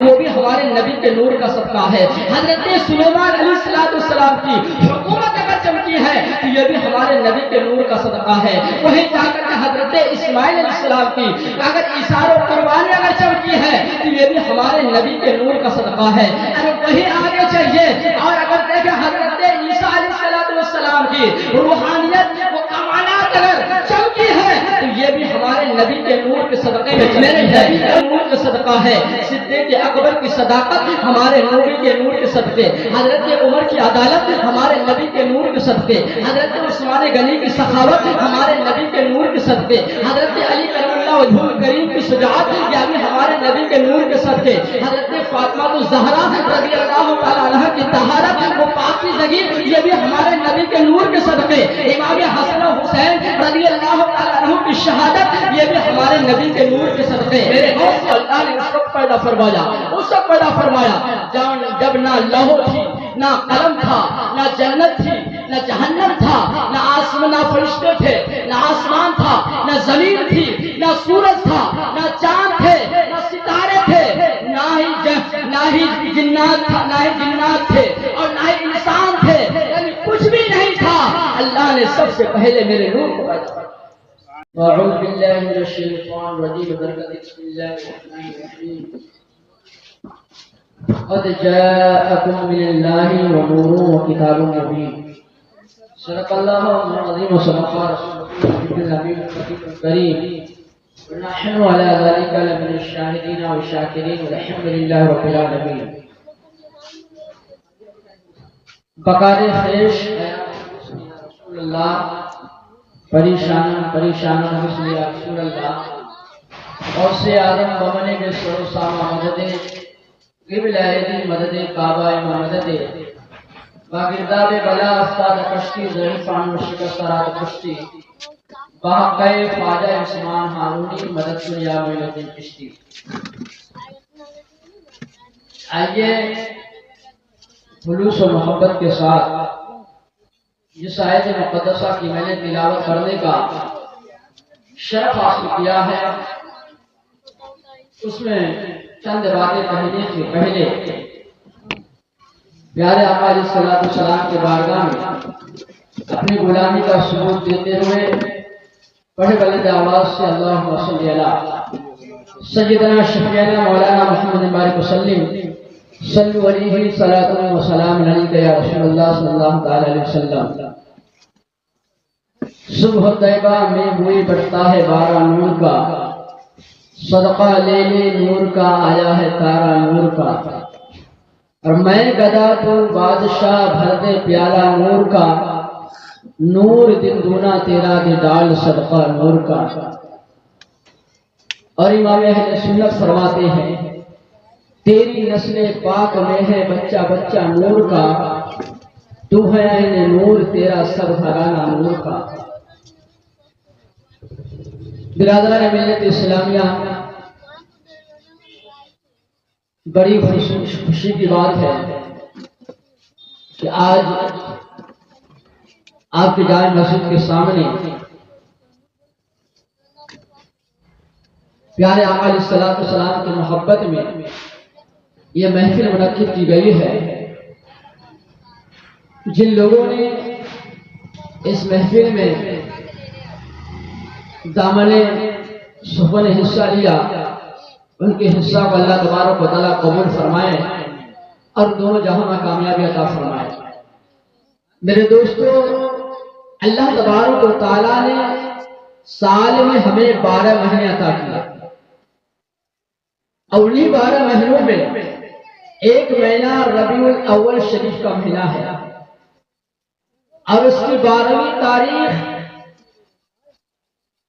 وہ بھی ہمارے نبی کے نور کا صدقہ ہے۔ حضرت سلیمان علیہ السلام کی حکومت اگر چمکی ہے تو یہ بھی ہمارے نبی کے نور کا صدقہ ہے۔ وہیں جا کر کے حضرت اسماعیل علیہ السلام کی اگر ایثار و قربانی اگر چمکی ہے تو یہ بھی ہمارے نبی کے نور کا صدقہ ہے۔ اگر وہیں آگے چلیے اور اگر دیکھیں حضرت عیسیٰ علیہ السلام کی روحانیت و کمالات اگر چمکی ہے تو یہ بھی ہمارے نبی کے نور کے صدقے میں میرے نبی کے نور کا صدقہ ہے۔ صدیق اکبر کی صداقت ہمارے نبی کے نور کے صدقے، حضرت عمر کی عدالت ہمارے نبی کے نور کے صدقے، حضرت عثمان غنی کی سخاوت ہمارے نبی کے نور کے صدقے، حضرت علی کرم اللہ وجہہ الکریم کی شجاعت یہ بھی ہمارے نبی کے نور کے صدقے، حضرت فاطمہ الزہرا رضی اللہ تعالی عنہ کی طہارت و پاکیزگی یہ بھی ہمارے نبی کے نور کے صدقے، امام حسن و حسین رضی اللہ تعالی عنہ کی شہادت یہ بھی ہمارے نبی کے نور کے صدقے۔ میرے دوست اللہ نے اس وقت پیدا فرمایا جب نہ لوح تھی، نہ قلم تھا، نہ جنت تھی، نہ جہنم تھا، نہ آسمان، نہ فرشتے تھے، نہ آسمان تھا، نہ زمین تھی، نہ سورج تھا، نہ چاند تھے، نہ ستارے تھے، نہ ہی جنات تھے اور نہ ہی انسان تھے، یعنی کچھ بھی نہیں تھا۔ اللہ نے سب سے پہلے میرے نور کو پیدا کیا۔ اعوذ باللہ من الشیطان الرجیم، بسم اللہ الرحمن الرحیم۔ قد جاءکم من اللہ نور وکتاب مبین۔ صدق اللہ العظیم وصدق رسولہ النبی الکریم، ونحن علی ذلک لمن الشاہدین والشاکرین، والحمد للہ رب العالمین۔ بقار خیش رسول اللہ، پریشان رسول اللہ، اور سے آدم بمنے کے سرو ساما مدد قبل ایدی مدد کعبہ مدد باگرداب بلا افتاد کشتی ضعیفان و شکسترات کشتی بحقہ خواجہ عثمان ہارونی مدد دنیا ملت کشتی۔ آئیے خلوص و محبت کے ساتھ جس آیت مقدسہ کی میں نے تلاوت کرنے کا شرف حاصل کیا ہے اس میں چند باتیں کہنے سے پہلے پیارے آقا علیہ السلام کے بارگاہ میں اپنی غلامی کا ثبوت دیتے ہوئے بڑے بلند آواز سے اللہم صلی علی سیدنا شفیعنا مولانا محمد بارک وسلم صلو علیہ صلاۃ و سلام علیک یا رسول اللہ صلی اللہ تعالی علیہ وسلم۔ صبح طیبہ میں بوئی بڑھتا ہے بارہ نور کا، صدقہ لے لے نور کا آیا ہے تارا نور کا، اور میں گدا تو بادشاہ بھر دے پیالہ نور کا، نور دن دونا تیرا دے ڈال صدقہ نور کا۔ اور امام اہل سنت فرماتے ہیں تیری نسل پاک میں ہے بچہ بچہ نور کا، تو ہے عین نور تیرا سر گھرانہ نور کا۔ برادران ملت اسلامیہ، بڑی خوشی کی بات ہے کہ آج آپ کی جامع مسجد کے سامنے پیارے آقا علیہ السلام کی محبت میں یہ محفل منعقد کی گئی ہے۔ جن لوگوں نے اس محفل میں دامن صحبت نے حصہ لیا ان کے حصہ کو اللہ تبارک و تعالیٰ قبول فرمائے اور دونوں جہاں میں کامیابی عطا فرمائے۔ میرے دوستو، اللہ تبارک و تعالیٰ نے سال میں ہمیں 12 مہینے عطا کیا، اور انہی 12 مہینوں میں ایک مہینہ ربیع الاول شریف کا مہینہ ہے، اور اس کی 12ویں تاریخ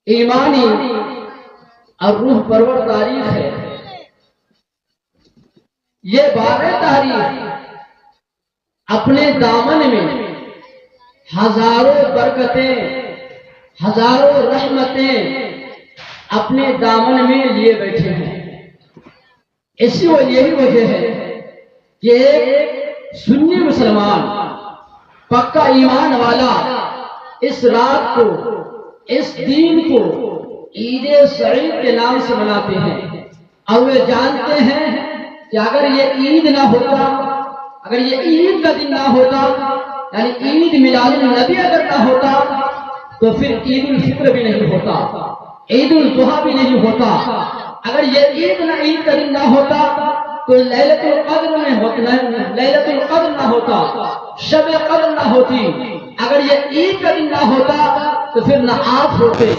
ایمانی اور روح پرور تاریخ ہے۔ یہ 12 تاریخ اپنے دامن میں ہزاروں برکتیں، ہزاروں رحمتیں اپنے دامن میں لیے بیٹھے ہیں۔ یہی وجہ ہے کہ ایک سنی مسلمان پکا ایمان والا اس رات کو، اس دین کو عید سعید کے نام سے مناتے ہیں، اور وہ جانتے ہیں کہ اگر یہ عید نہ ہوتا، اگر یہ عید کا دن نہ ہوتا، یعنی عید میلاد النبی اگر نہ ہوتا تو پھر عید الفطر بھی نہیں ہوتا، عید الاضحیٰ بھی نہیں ہوتا۔ اگر یہ عید کا دن نہ ہوتا تو لیلۃ القدر میں ہوتا، لیلۃ القدر نہ ہوتا، شب قدر نہ ہوتی۔ اگر یہ عید کا دن نہ ہوتا تو پھر نہ آپ ہوتے،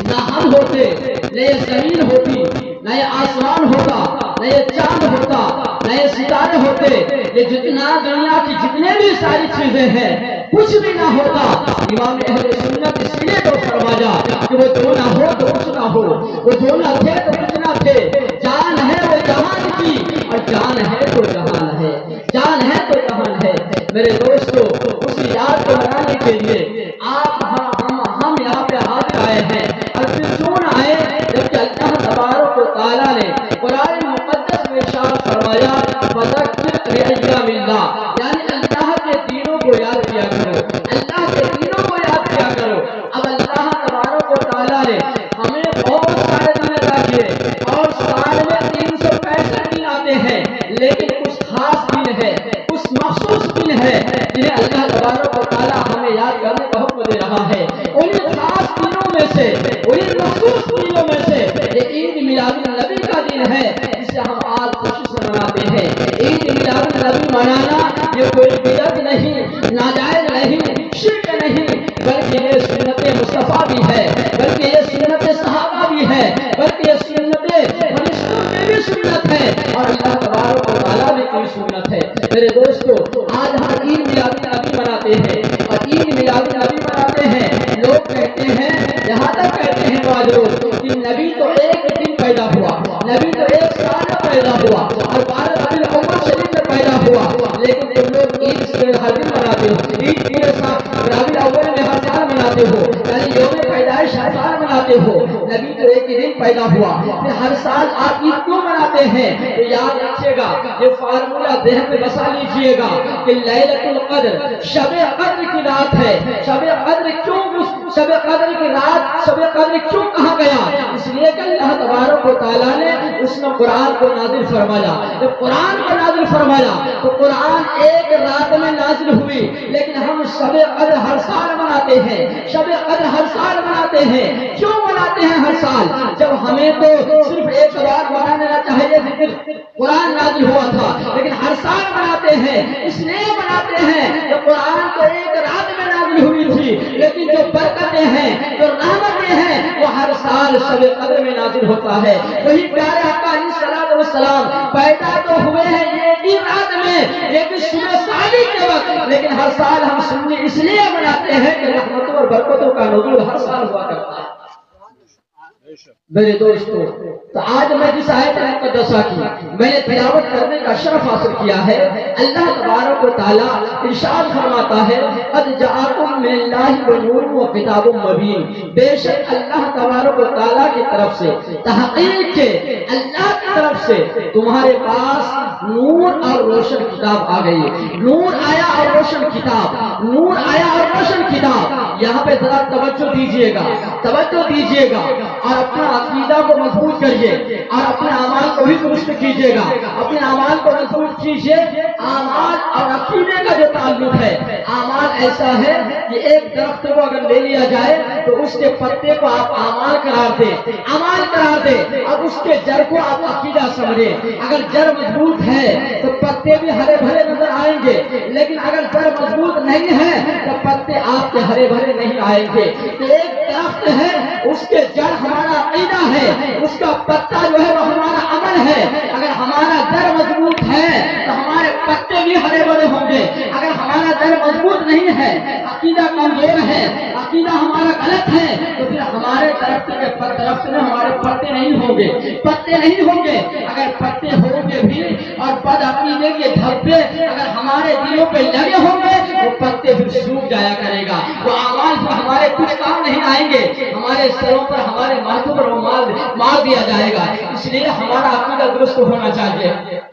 نہ ہم ہوتے، نہ یہ زمین ہوتی، نہ یہ آسمان ہوتا، نہ یہ چاند ہوتا، نہ یہ ستارے ہوتے، یہ جتنا دنیا کی جتنے بھی ساری چیزیں ہیں کچھ بھی نہ ہوتا۔ امام اہل سنت اس لیے تو فرمایا کہ وہ جو نہ ہو تو کچھ نہ ہو، وہ جو نہ تھے تو کچھ نہ تھے، جان ہے وہ جہان کی اور جان ہے تو جہان ہے، جان ہے تو جہان ہے۔ میرے دوستو، اس یاد کو منانے کے لیے آپ ہم یہاں پہ حاضر آئے ہیں، اور پھر کیوں نہ آئے جبکہ اللہ تبارک و تعالیٰ نے قرآن مقدس میں ارشاد فرمایا فذکر بایام اللہ، یعنی اللہ کے دینوں کو یاد کیا کرو، اللہ کے دینوں کو یاد کیا کرو۔ اب اللہ تبارک و تعالیٰ نے ہمیں بہت سارے دن عطا کیے اور سال میں 365 دن آتے ہیں، لیکن کچھ خاص دن ہے، کچھ مخصوص دن ہے جنہیں اللہ تبارک و تعالیٰ ہمیں یاد کرنے کا حکم دے رہا ہے۔ انہیں خاص دنوں میں سے، انہیں مخصوص دنوں میں سے یہ عید میلاد النبی کا دن ہے جسے ہم آج خوشی سے مناتے ہیں۔ عید میلاد النبی منانا یہ کوئی بدعت نہیں، ناجائز نہیں، شرک نہیں، بلکہ یہ سنت مصطفیٰ بھی ہے، بلکہ یہ سنت صحابہ بھی ہے، بلکہ یہ سنت فرشتوں کی بھی سنت ہے اور اللہ تبارک و تعالیٰ کی بھی سنت ہے۔ میرے دوستو، آج ہم عید میلاد النبی مناتے ہیں اور عید میلاد النبی مناتے ہیں، لوگ کہتے ہیں، یہاں تک کہتے ہیں بعض لوگ کہ نبی تو ایک دن پیدا ہوا، نبی تو ایک سال میں پیدا ہوا اور 12 ربیع الاول شریف میں پیدا ہوا، لیکن تم لوگ عید سے ہر دن مناتے ہو، عید پورے سال ربیع الاول میں ہر سال مناتے ہو، یعنی یوم پیدائش ہر سال مناتے ہو، نبی تو ایک ہی دن پیدا ہوا، پھر ہر سال آپ عید کیوں مناتے ہیں؟ تو یاد رکھیے گا، یہ فارمولہ ذہن میں بسا لیجئے گا کہ لیلۃ القدر شب قدر کی رات ہے۔ شب قدر کیوں، شب قدر کی رات شب قدر کیوں کہا گیا؟ اس لیے کہ اللہ تبارک و تعالیٰ نے اس میں قرآن کو نازل فرمایا۔ جب قرآن کو نازل فرمایا تو قرآن ایک رات میں نازل ہوئی، لیکن ہم شب قدر ہر سال مناتے ہیں، شب قدر ہر سال مناتے ہیں۔ کیوں مناتے ہیں ہر سال؟ جب ہمیں تو صرف ایک بار منانا چاہیے، ذکر قرآن نازل ہوا تھا، لیکن ہر سال مناتے ہیں۔ اس لیے مناتے ہیں کہ قرآن تو ایک رات میں نازل ہوئی تھی، لیکن جو برکتیں ہیں، جو رحمتیں ہیں، وہ ہر سال شب قدر میں نازل ہوتا ہے۔ وہی پیارے آقا علیہ الصلوۃ والسلام پیدا تو ہوئے ہیں ایک ہی رات میں، ایک صبح صادق کے وقت، لیکن ہر سال ہم سننے اس لیے مناتے ہیں کہ رحمتوں اور برکتوں کا نزول ہر سال ہوا کرتا ہے۔ میرے دوستو، تو آج میں جس آیت مقدسہ کی میں نے تلاوت کرنے کا شرف حاصل کیا ہے، اللہ تبارک و تعالیٰ ارشاد فرماتا ہے قد جاءکم من اللہ نور و کتاب مبین، بے شک اللہ تبارک و تعالیٰ کی طرف سے، تحقیق کے اللہ کی طرف سے تمہارے پاس نور اور روشن کتاب آ گئی۔ نور آیا اور روشن کتاب، نور آیا اور روشن کتاب۔ یہاں پہ ذرا توجہ دیجئے گا، توجہ دیجئے گا اور اپنا عقیدہ کو مضبوط کریے اور اپنے اعمال کو بھی درست کیجیے گا، اپنے اعمال کو مضبوط کیجیے۔ اعمال اور عقیدے کا جو تعلق ہے، اعمال ایسا ہے کہ ایک درخت کو اگر لے لیا جائے تو اس کے پتے کو آپ اعمال قرار دیں، اعمال قرار دیں، اور اس کے جڑ کو آپ عقیدہ سمجھیں۔ اگر جڑ مضبوط ہے تو پتے بھی ہرے بھرے نظر آئیں گے، لیکن اگر جڑ مضبوط نہیں ہے تو پتے آپ کے ہرے بھرے نہیں آئیں گے۔ تو ایک درخت ہے، اس کے جڑ ہمارا عقیدہ ہے، اس کا پتا جو ہے وہ ہمارا عمل ہے۔ اگر ہمارا جڑ مضبوط ہے تو ہمارے پتے بھی ہرے بھرے ہوں گے۔ اگر ہمارا جڑ مضبوط نہیں ہے، عقیدہ کمزور ہے، عقیدہ ہمارا غلط ہے، تو پھر ہمارے درخت میں ہمارے پتے نہیں ہوں گے، پتے نہیں ہوں گے۔ اگر پتے ہوں گے بھی اور بد عقیدے کے دھبے اگر ہمارے دلوں پہ لگے ہوں گے، وہ پتے پھر سوکھ جایا کرے گا، وہ اعمال پھر ہمارے کچھ کام نہیں آئیں گے، ہمارے سروں پر ہمارے ماتھوں پر وہ مار دیا جائے گا۔ اس لیے ہمارا عقیدہ درست ہونا چاہیے۔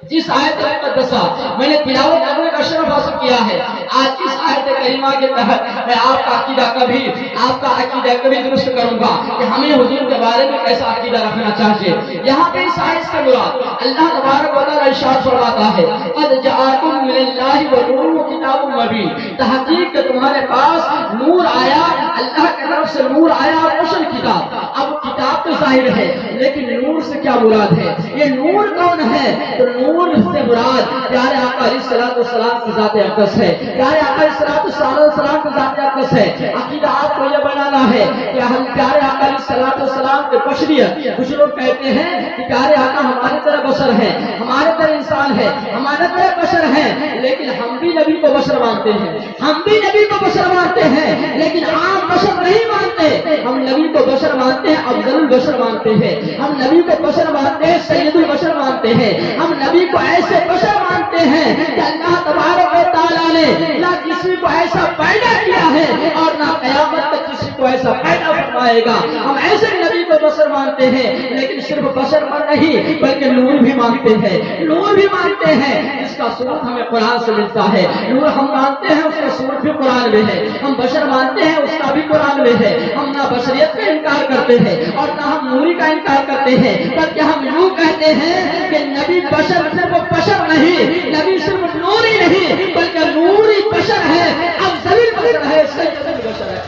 جس آیت مقدسہ میں نے تلاوت کرنے کا شرف حاصل کیا ہے، آج اس آیت کریمہ کے تحت میں آپ کا عقیدہ کبھی درست کروں گا کہ ہمیں حضور کے بارے میں کیسا عقیدہ رکھنا چاہیے۔ یہاں پہ اس آیت سے مراد اللہ تبارک و تعالیٰ ارشاد فرماتا ہے قد جاءکم من اللہ ونور وکتاب مبین، تحقیق کہ تمہارے پاس نور آیا، اللہ کی طرف سے نور آیا اور روشن کتاب۔ اب کتاب تو ظاہر ہے لیکن نور سے کیا مراد ہے؟ یہ نور کون ہے؟ تو نور سے مراد پیارے آقا علیہ الصلوۃ والسلام کی ذات اقدس ہے، پیارے آقا علیہ الصلوۃ والسلام کی ذات اقدس ہے۔ عقیدہ آپ کو یہ بنانا ہے کہ ہم پیارے آقا علیہ الصلوۃ والسلام کے بشریت، کچھ لوگ کہتے ہیں کہ پیارے آقا ہمارے طرح بشر ہیں، ہمارے طرح انسان ہے، ہمارے طرح بشر ہیں، لیکن ہم بھی نبی کو بشر مانتے ہیں، ہم بھی نبی کو بشر مانتے ہیں، لیکن عام بشر نہیں مانتے۔ ہم نبی کو بشر مانتے ہیں، افضل البشر مانتے ہیں، ہم نبی کو بشر مانتے ہیں، سید البشر مانتے ہیں، ہم نبی کو ایسے بشر مانتے ہیں کہ اللہ تبارک و تعالیٰ نے نہ کسی کو ایسا پیدا کیا ہے اور نہ قیامت تک کسی کو ایسا پیدا فرمائے گا۔ ہم ایسے نبی کو بشر مانتے ہیں، لیکن صرف بشر پر نہیں بلکہ نور بھی مانتے ہیں، نور بھی مانتے ہیں، اس کا ثبوت ہمیں قرآن سے ملتا ہے۔ نور ہم مانتے ہیں، اس کا ثبوت بھی قرآن میں ہے۔ ہم بشر مانتے ہیں، اس کا بھی قرآن میں ہے۔ ہم نہ بشریت کا انکار کرتے ہیں اور نہ ہم نوری کا انکار کرتے ہیں، بلکہ ہم یوں کہتے ہیں کہ نبی بشر صرف بشر نہیں، نبی صرف نوری نہیں بلکہ نوری بشر ہے، افضل بشر ہے، سید البشر ہے۔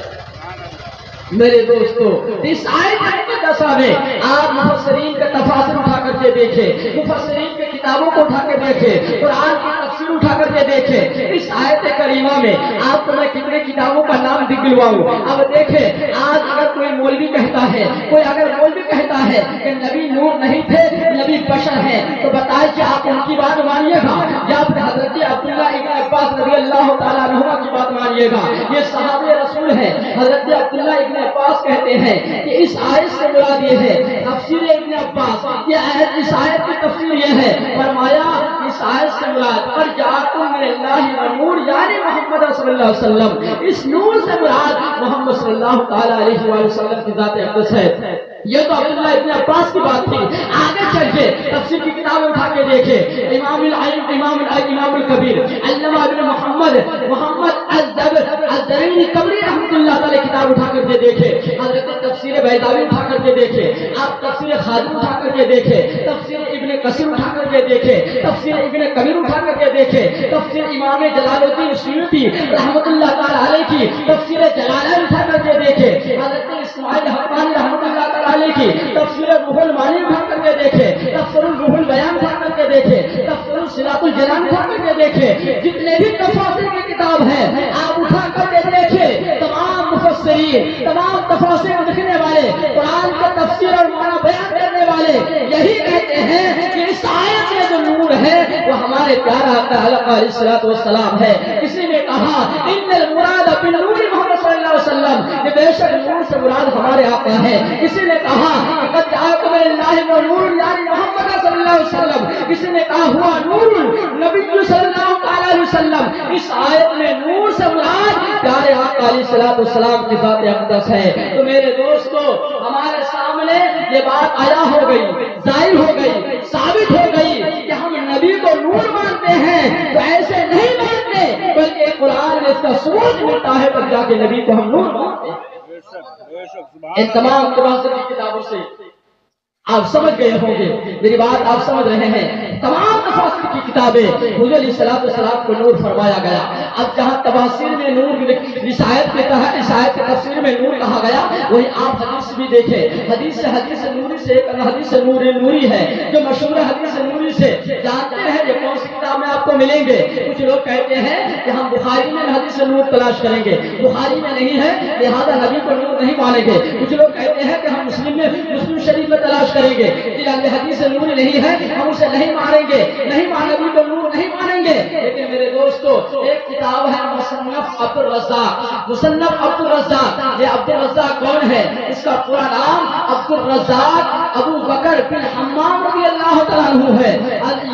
میرے دوستو، اس آیت مقدسہ میں آپ مفسرین کے تفاسیر اٹھا کر کے دیکھیں، مفسرین کے کتابوں کو اٹھا کے دیکھیں، قرآن کی تفسیر اٹھا کر کے دیکھیں۔ اس آیت کریمہ میں آپ کو میں کتنے کتابوں کا نام دکھلواؤں۔ اب دیکھیں، آج اگر کوئی مولوی کہتا ہے، کوئی اگر مولوی کہتا ہے کہ نبی نور نہیں تھے، نبی بشر ہیں، تو بتائیں کہ آپ ان کی بات مانیے گا یا پھر حضرت عبداللہ ابن عباس رضی اللہ تعالیٰ عنہ کی بات مانیے گا؟ یہ صحابہ رسول ہے۔ حضرت عبداللہ ابن عباس کہتے ہیں کہ اس آیت سے مراد یہ ہے، تفسیر ابن عباس، یہ آیت، اس آیت کی تفسیر یہ ہے، فرمایا اس آیت سے مراد پر جاءکم من اللہ ونور، یعنی محمد صلی اللہ علیہ وسلم، اس نور سے مراد محمد صلی اللہ تعالیٰ علیہ وآلہ وسلم کی ذات اقدس ہے۔ یہ تو عبداللہ ابن عباس کی بات تھی۔ آگے چل کے تفسیر کی کتاب اٹھا کے دیکھیں، امام الکبیر علامہ ابن محمد الزبیری قبری رحمۃ اللہ تعالی کتاب اٹھا کر کے دیکھیں، حضرت تفسیر بیضاوی اٹھا کر کے دیکھیں، آپ تفسیر خادم اٹھا کر کے دیکھیں، تفسیر ابن کثیر اٹھا کر کے دیکھیں، تفسیر ابن کبیر اٹھا کر کے دیکھیں، تفسیر امام جلال الدین سیوطی رحمۃ اللہ تعالی علیہ کی تفسیر جلالین اٹھا کر کے دیکھیں، حضرت اسماعیل حقانی رحمۃ اللہ تعالی علیہ کی تفسیر روح المعانی اٹھا کر کے دیکھیں، تفسیر روح البیان اٹھا کر کے دیکھیں، تفسیر صراط الجنان اٹھا کر کے دیکھیں، جتنے بھی تفاسیر کی کتاب ہے آپ اٹھا کر کے دیکھیں، تمام مفسرین، تمام تفاسیر لکھنے والے، قرآن کا تفسیر اور معنی بیان کرنے والے یہی کہتے ہیں کہ اس آیت میں جو نور ہے وہ ہمارے پیارا آقا علیہ الصلوۃ والسلام ہے۔ کسی نے کہا ان المراد بالنور محمد صلی اللہ علیہ وسلم، کہ بے شک نور سے مراد ہمارے آقا ہے۔ کسی نے کہا قد جاءکم من اللہ ونور، یعنی محمد صلی اللہ علیہ وسلم، کسی نے کہا ہوا نور نبی صلی اللہ علیہ وسلم۔ اس آیت میں نور سے مراد پیارے آقا علیہ الصلوۃ والسلام کی ذات اقدس ہے۔ تو میرے دوستو، ہمارے سامنے یہ بات آیا ہو گئی، ظاہر ہو گئی، ثابت ہو گئی کہ ہم نبی کو نور مانتے ہیں، تو ایسے نہیں مانتے بلکہ قرآن میں اس کا ثبوت ملتا ہے تب جا کے نبی کو ہم نور مانتے ہیں۔ ان تمام تفاسیر کی کتابوں سے آپ سمجھ گئے ہوں گے، میری بات آپ سمجھ رہے ہیں۔ تمام تفاسیر کی کتابیں حضور علیہ الصلوۃ والسلام کو نور فرمایا گیا۔ اب جہاں تفاسیر میں نور، اس آیت کے تحت اس آیت کی تفسیر میں نور کہا گیا، وہی آپ حدیث بھی دیکھیں، حدیث نوری سے ایک حدیث نوری ہے جو مشہور حدیث نوری سے جانتے ہیں یہ کون سی کتاب میں آپ کو ملیں گے؟ کچھ لوگ کہتے ہیں کہ ہم بخاری میں حدیث نور تلاش کریں گے، بخاری میں نہیں ہے لہذا نبی کو نور نہیں مانیں گے۔ کچھ لوگ کہتے ہیں کہ ہم مسلم شریف میں تلاش کریں گے، حدیث نور نہیں ہے ہم اسے نہیں مانیں گے، نہیں نبی کو نور نہیں مانیں گے۔ لیکن میرے دوستو، ایک کتاب ہے مصنف عبد الرزاق، مصنف عبد الرزاق۔ یہ عبد الرزاق کون ہے؟ اس کا پورا نام عبد الرزاق ابو بکر بن حمام رضی اللہ تعالیٰ عنہ ہے۔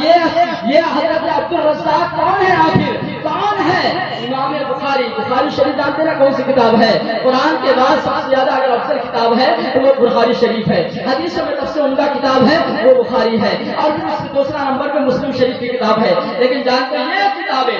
یہ حضرت عبد الرزاق کون ہے؟ آخر کون ہے؟ امام بخاری شریف جانتے ہیں کون سی کتاب ہے؟ قرآن کے بعد سب سے زیادہ اگر افضل کتاب ہے تو وہ بخاری شریف ہے۔ حدیث میں سب سے عمدہ کتاب ہے وہ بخاری ہے، اور پھر اس کے دوسرا نمبر پہ مسلم شریف کی کتاب ہے۔ لیکن جانتے ہیں یہ کتابیں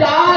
4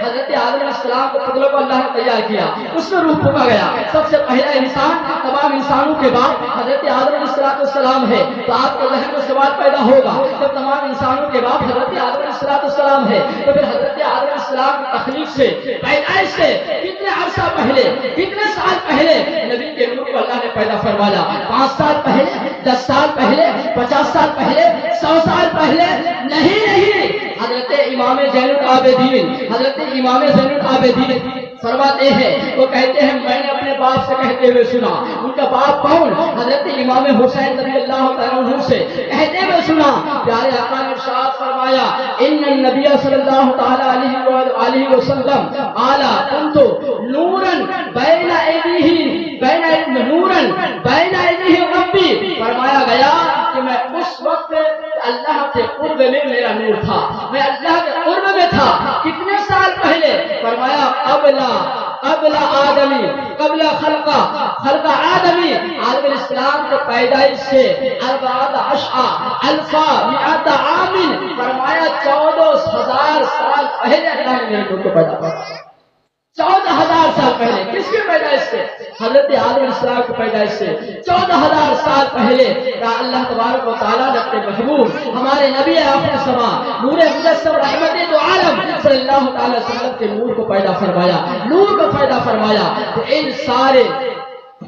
حضرت آدم علیہ السلام کے پتلوں کو اللہ نے تیار کیا، اس میں روح پھونکا گیا. سب سے پہلا انسان تمام انسانوں کے بعد حضرت آدم علیہ السلام ہے. تو آپ کے ذہن میں سوال پیدا ہوگا، جب تمام انسانوں کے بعد حضرت آدم علیہ السلام ہے تو پھر حضرت آدم علیہ السلام کی تخلیق سے، پیدائش سے کتنے عرصہ پہلے، کتنے سال پہلے نبی کے نور کو اللہ نے پیدا فرمایا؟ 5 سال پہلے، 10 سال پہلے، 50 سال پہلے، 100 سال پہلے؟ نہیں. حضرت امام زین العابدین، حضرت امام زین العابدین فرماتے ہیں، وہ کہتے ہیں میں نے اپنے باپ سے کہتے ہوئے سنا. ان کا باپ کون؟ حضرت امام حسین رضی اللہ تعالیٰ عنہ سے کہتے ہوئے سنا. پیارے آقا نے ارشاد فرمایا ان النبی صلی اللہ تعالیٰ علیہ وسلم اعلیٰ کنت نوراً بین ایدیہم نوراً بین ایدیہم ربی. فرمایا گیا کہ میں اس وقت اللہ کے قرب میں میرا نور تھا، میں اللہ کے قرب میں تھا. کتنے سال پہلے؟ فرمایا قبل آدمی، قبل خلق آدمی، آدم علیہ السلام کے پیدائش سے 14,000 عام، فرمایا 14,000 سال پہلے اللہ نے میرے نور کو پیدا کیا. 14,000 سال پہلے. کس کی پیدائش سے؟ حضرت آدم علیہ السلام کی پیدائش سے 14,000 سال پہلے اللہ تبارک و تعالیٰ نے اپنے محبوب ہمارے نبی آخر سما نور مجسم رحمت دو عالم صلی اللہ تعالی وسلم کے نور کو پیدا فرمایا، نور کو پیدا فرمایا. تو ان سارے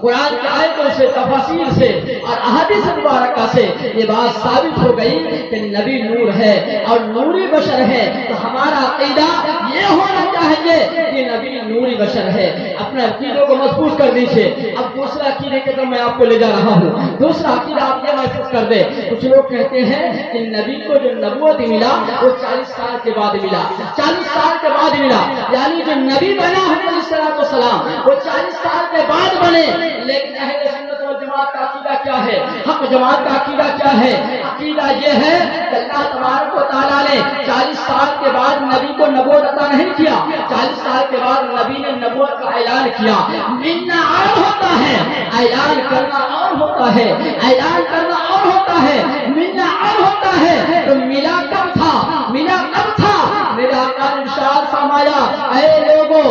قرآن کی آیتوں سے، تفاسیر سے اور احادیث مبارکہ سے یہ بات ثابت ہو گئی کہ نبی نور ہے اور نوری بشر ہے. تو ہمارا عقیدہ یہ ہونا چاہیے کہ نبی نوری بشر ہے. اپنے عقیدوں کو مضبوط کر دیجیے. اب دوسرا عقیدے کے طرف میں آپ کو لے جا رہا ہوں. دوسرا عقیدہ آپ یہ محسوس کر دیں، کچھ لوگ کہتے ہیں کہ نبی کو جو نبوت ملا وہ 40 سال کے بعد ملا. 40 سال کے بعد ملا، یعنی جو نبی بنا علیہ السلام وہ 40 سال کے بعد بنے. لیکن اہل سنت والجماعت کا عقیدہ کیا ہے؟ حق جماعت کا عقیدہ کیا ہے؟ عقیدہ یہ ہے کہ اللہ تبارک و تعالیٰ نے 40 سال کے بعد نبی کو نبوت عطا نہیں کیا. 40 سال کے بعد نبی نے نبوت کا اعلان کیا. ملنا اور ہوتا ہے، اعلان کرنا اور ہوتا ہے. اعلان کرنا اور ہوتا ہے، ملنا اور ہوتا ہے. تو ملا کب تھا؟ ملا کب تھا؟ میرے آقا نے ارشاد فرمایا اے لوگوں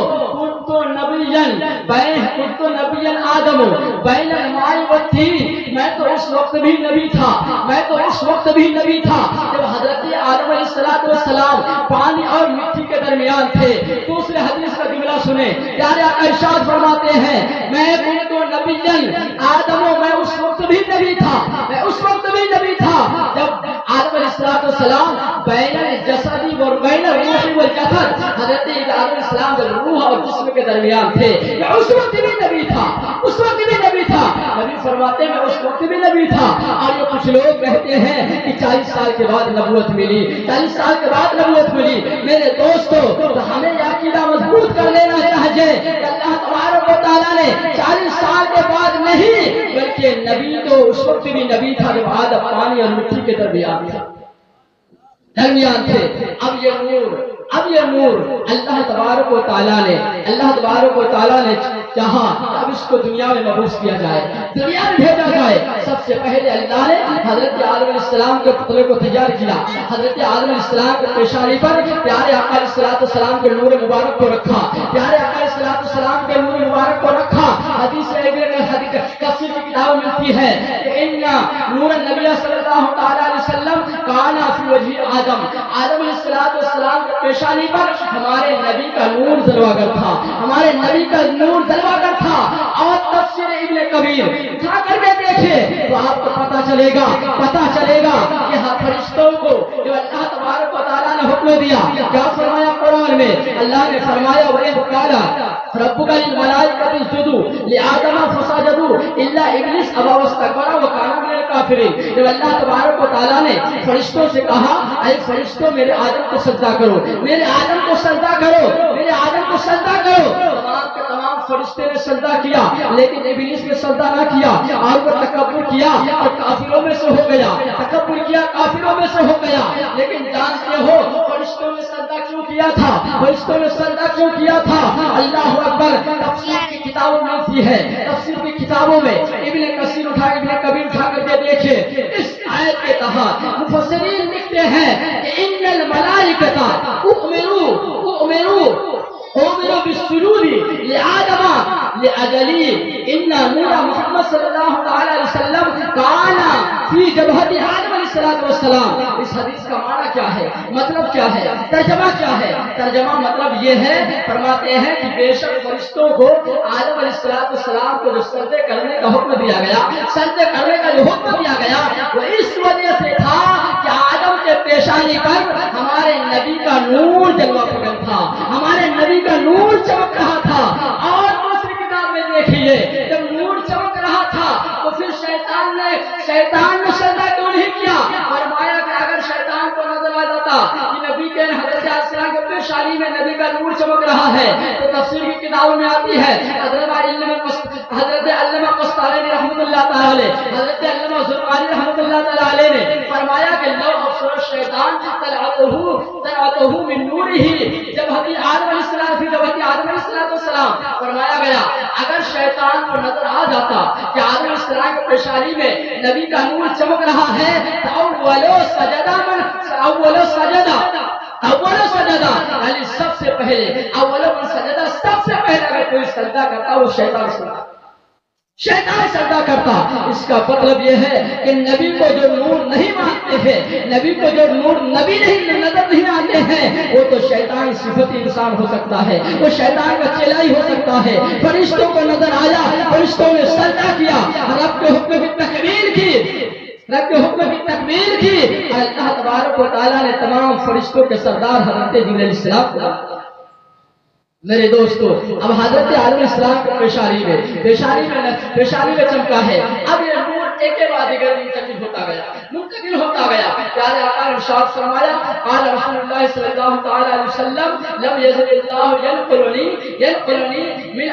کنت نبیًا آدم بین الماء والطین. میں تو اس وقت بھی نبی تھا، میں تو اس وقت بھی نبی تھا جب حضرت آدم علیہ السلام پانی اور مٹی کے درمیان تھے. دوسرے حدیث کا جملہ سنیں، پیارے آقا ارشاد فرماتے ہیں میں کنت نبیًا آدم، میں اس وقت بھی نبی تھا، میں اس وقت بھی نبی تھا جب آدم علیہ السلام بین الجسد و بین الروح والجسد، حضرت آدم علیہ السلام روح اور جسم کے درمیان تھے. میں اس وقت بھی نبی تھا، اس وقت بھی نبی تھا. نبی فرماتے ہیں میں اس وقت بھی نبی تھا. اور یہ کچھ لوگ کہتے ہیں کہ 40 سال کے بعد نبوت ملی، 40 سال کے بعد نبوت ملی. میرے دوستو تو ہمیں یہ عقیدہ مضبوط کر لینا چاہیے کہ اللہ تبارک و تعالیٰ نے 40 سال کے بعد نہیں بلکہ نبی تو اس وقت بھی نبی تھا جب آدم پانی اور مٹی کے درمیان تھے. اب یہ نور اللہ تبارک و تعالیٰ نے چاہا اب اس کو دنیا میں مبعوث کیا جائے، دنیا میں بھیجا جائے. سب سے پہلے اللہ نے حضرت آدم علیہ السلام کے پتلے کو تیار کیا. حضرت آدم علیہ السلام کے پیشانی پر پیارے آقا علیہ السلام کے نور مبارک کو رکھا، پیارے آقا علیہ السلام کے نور مبارک کو رکھا. حدیث تفسیر کی کتاب ملتی ہے کہ ان نور النبی صلی اللہ تعالی علیہ وسلم کانا فی وجہ آدم علیہ السلام کے پیشانی پر ہمارے نبی کا نور جلواگر تھا، ہمارے نبی کا نور جلواگر تھا. اور تفسیر ابن کبیر اٹھا کر کے دیکھے تو آپ کو پتہ چلے گا کہ ہر فرشتوں کو جو اللہ تبارک و تعالیٰ نے حکم دیا کیا فرمایا قرآن میں؟ اللہ نے فرمایا وَإِذْ قَالَ رَبُّكَ لِلْمَلَائِكَةِ اسْجُدُوا لِآدَمَ فَسَجَدُوا إِلَّا إِبْلِيسَ أَبَىٰ وَاسْتَكْبَرَ وَكَانَ مِنَ الْكَافِرِينَ. جب اللہ تبارک و تعالیٰ نے فرشتوں سے کہا اے فرشتوں میرے آدم کو سجدہ کرو، میرے آدم کو سجدہ کرو، میرے آدم کو سجدہ کرو. تمام کے تمام فرشتے نے سجدہ کیا لیکن ابلیس نے سجدہ نہ کیا اور وہ تکبر کیا اور کافروں میں سے ہو گیا. تکبر کیا، کافروں میں سے ہو گیا. لیکن جانتے ہو فرشتوں نے سجدہ کیوں کیا تھا؟ فرشتوں نے سجدہ کیوں کیا تھا؟ اللہ اکبر. تفسیر کی کتابوں میں ملتی ہے، تفسیر کی کتابوں میں ابن کبیر اٹھا کر کے دیکھے. اس آیت کے تحت مفسرین لکھتے ہیں کہ ان الملائکۃ امروا أمروا بالسجود لآدم لأجلي إن نور محمد صلی اللہ علیہ وسلم كان في جبهة آدم علیہ الصلوۃ والسلام. اس حدیث کا معنی کیا ہے، مطلب کیا ہے، ترجمہ کیا ہے؟ ترجمہ مطلب یہ ہے، فرماتے ہیں کہ بے شک فرشتوں کو آدم علیہ الصلوۃ والسلام کو جو سجدے کرنے کا حکم دیا گیا، سجدے کرنے کا جو حکم دیا گیا وہ اس وجہ سے تھا کہ آدم کے پیشانی پر ہمارے نبی کا نور جلوہ پکڑ تھا، ہمارے نبی کا نور چمک رہا تھا. اور دوسری کتاب میں دیکھیے جب نور چمک رہا تھا تو پھر شیطان نے سجدہ کیوں نہیں کیا؟ فرمایا کہ اگر شیطان کو نظر آ جاتا کہ نبی کے حضرت السلام کے پیشانی میں نبی کا نور چمک رہا ہے تو تفسیر کی کتابوں میں آتی ہے حضرت علامہ قسطلانی رحمۃ اللہ تعالی علیہ، حضرت علامہ زرقانی رحمۃ اللہ تعالی علیہ نے فرمایا کہ لو افسر شیطان طلعته من نوره جب حضرت آدم علیہ السلام فرمایا گیا اگر شیطان کو نظر آ جاتا کہ آدم علیہ السلام کے پیشانی میں نبی کا نور چمک رہا ہے تو اولو سجدہ یعنی سب سے پہلے اولو من سجدہ سب سے پہلے اگر کوئی سجدہ کرتا وہ شیطان سجدہ کرتا. اس کا مطلب یہ ہے کہ نبی کو جو نور نہیں مانتے ہیں، نبی کو جو نور نبی نہیں نظر نہیں آتے ہیں، وہ تو شیطان صفتی انسان ہو سکتا ہے، وہ شیطان کا چیلا ہی ہو سکتا ہے. فرشتوں کو نظر آیا، فرشتوں نے سجدہ کیا، رب کے حکم کی تکمیل کی، رب کے حکم کی تکمیل کی. اللہ تبارک و تعالیٰ نے تمام فرشتوں کے سردار حضرت جبرائیل علیہ السلام کو میرے دوستو اب حضرت آدم علیہ السلام کے پیشانی میں چمکا ہے. اب یہ نور ایک کے بعد دیگر منتقل ہوتا گیا. پیارے آقا نے ارشاد فرمایا قال رسول اللہ صلی اللہ تعالی علیہ وسلم لم یزل اللہ ینقلنی من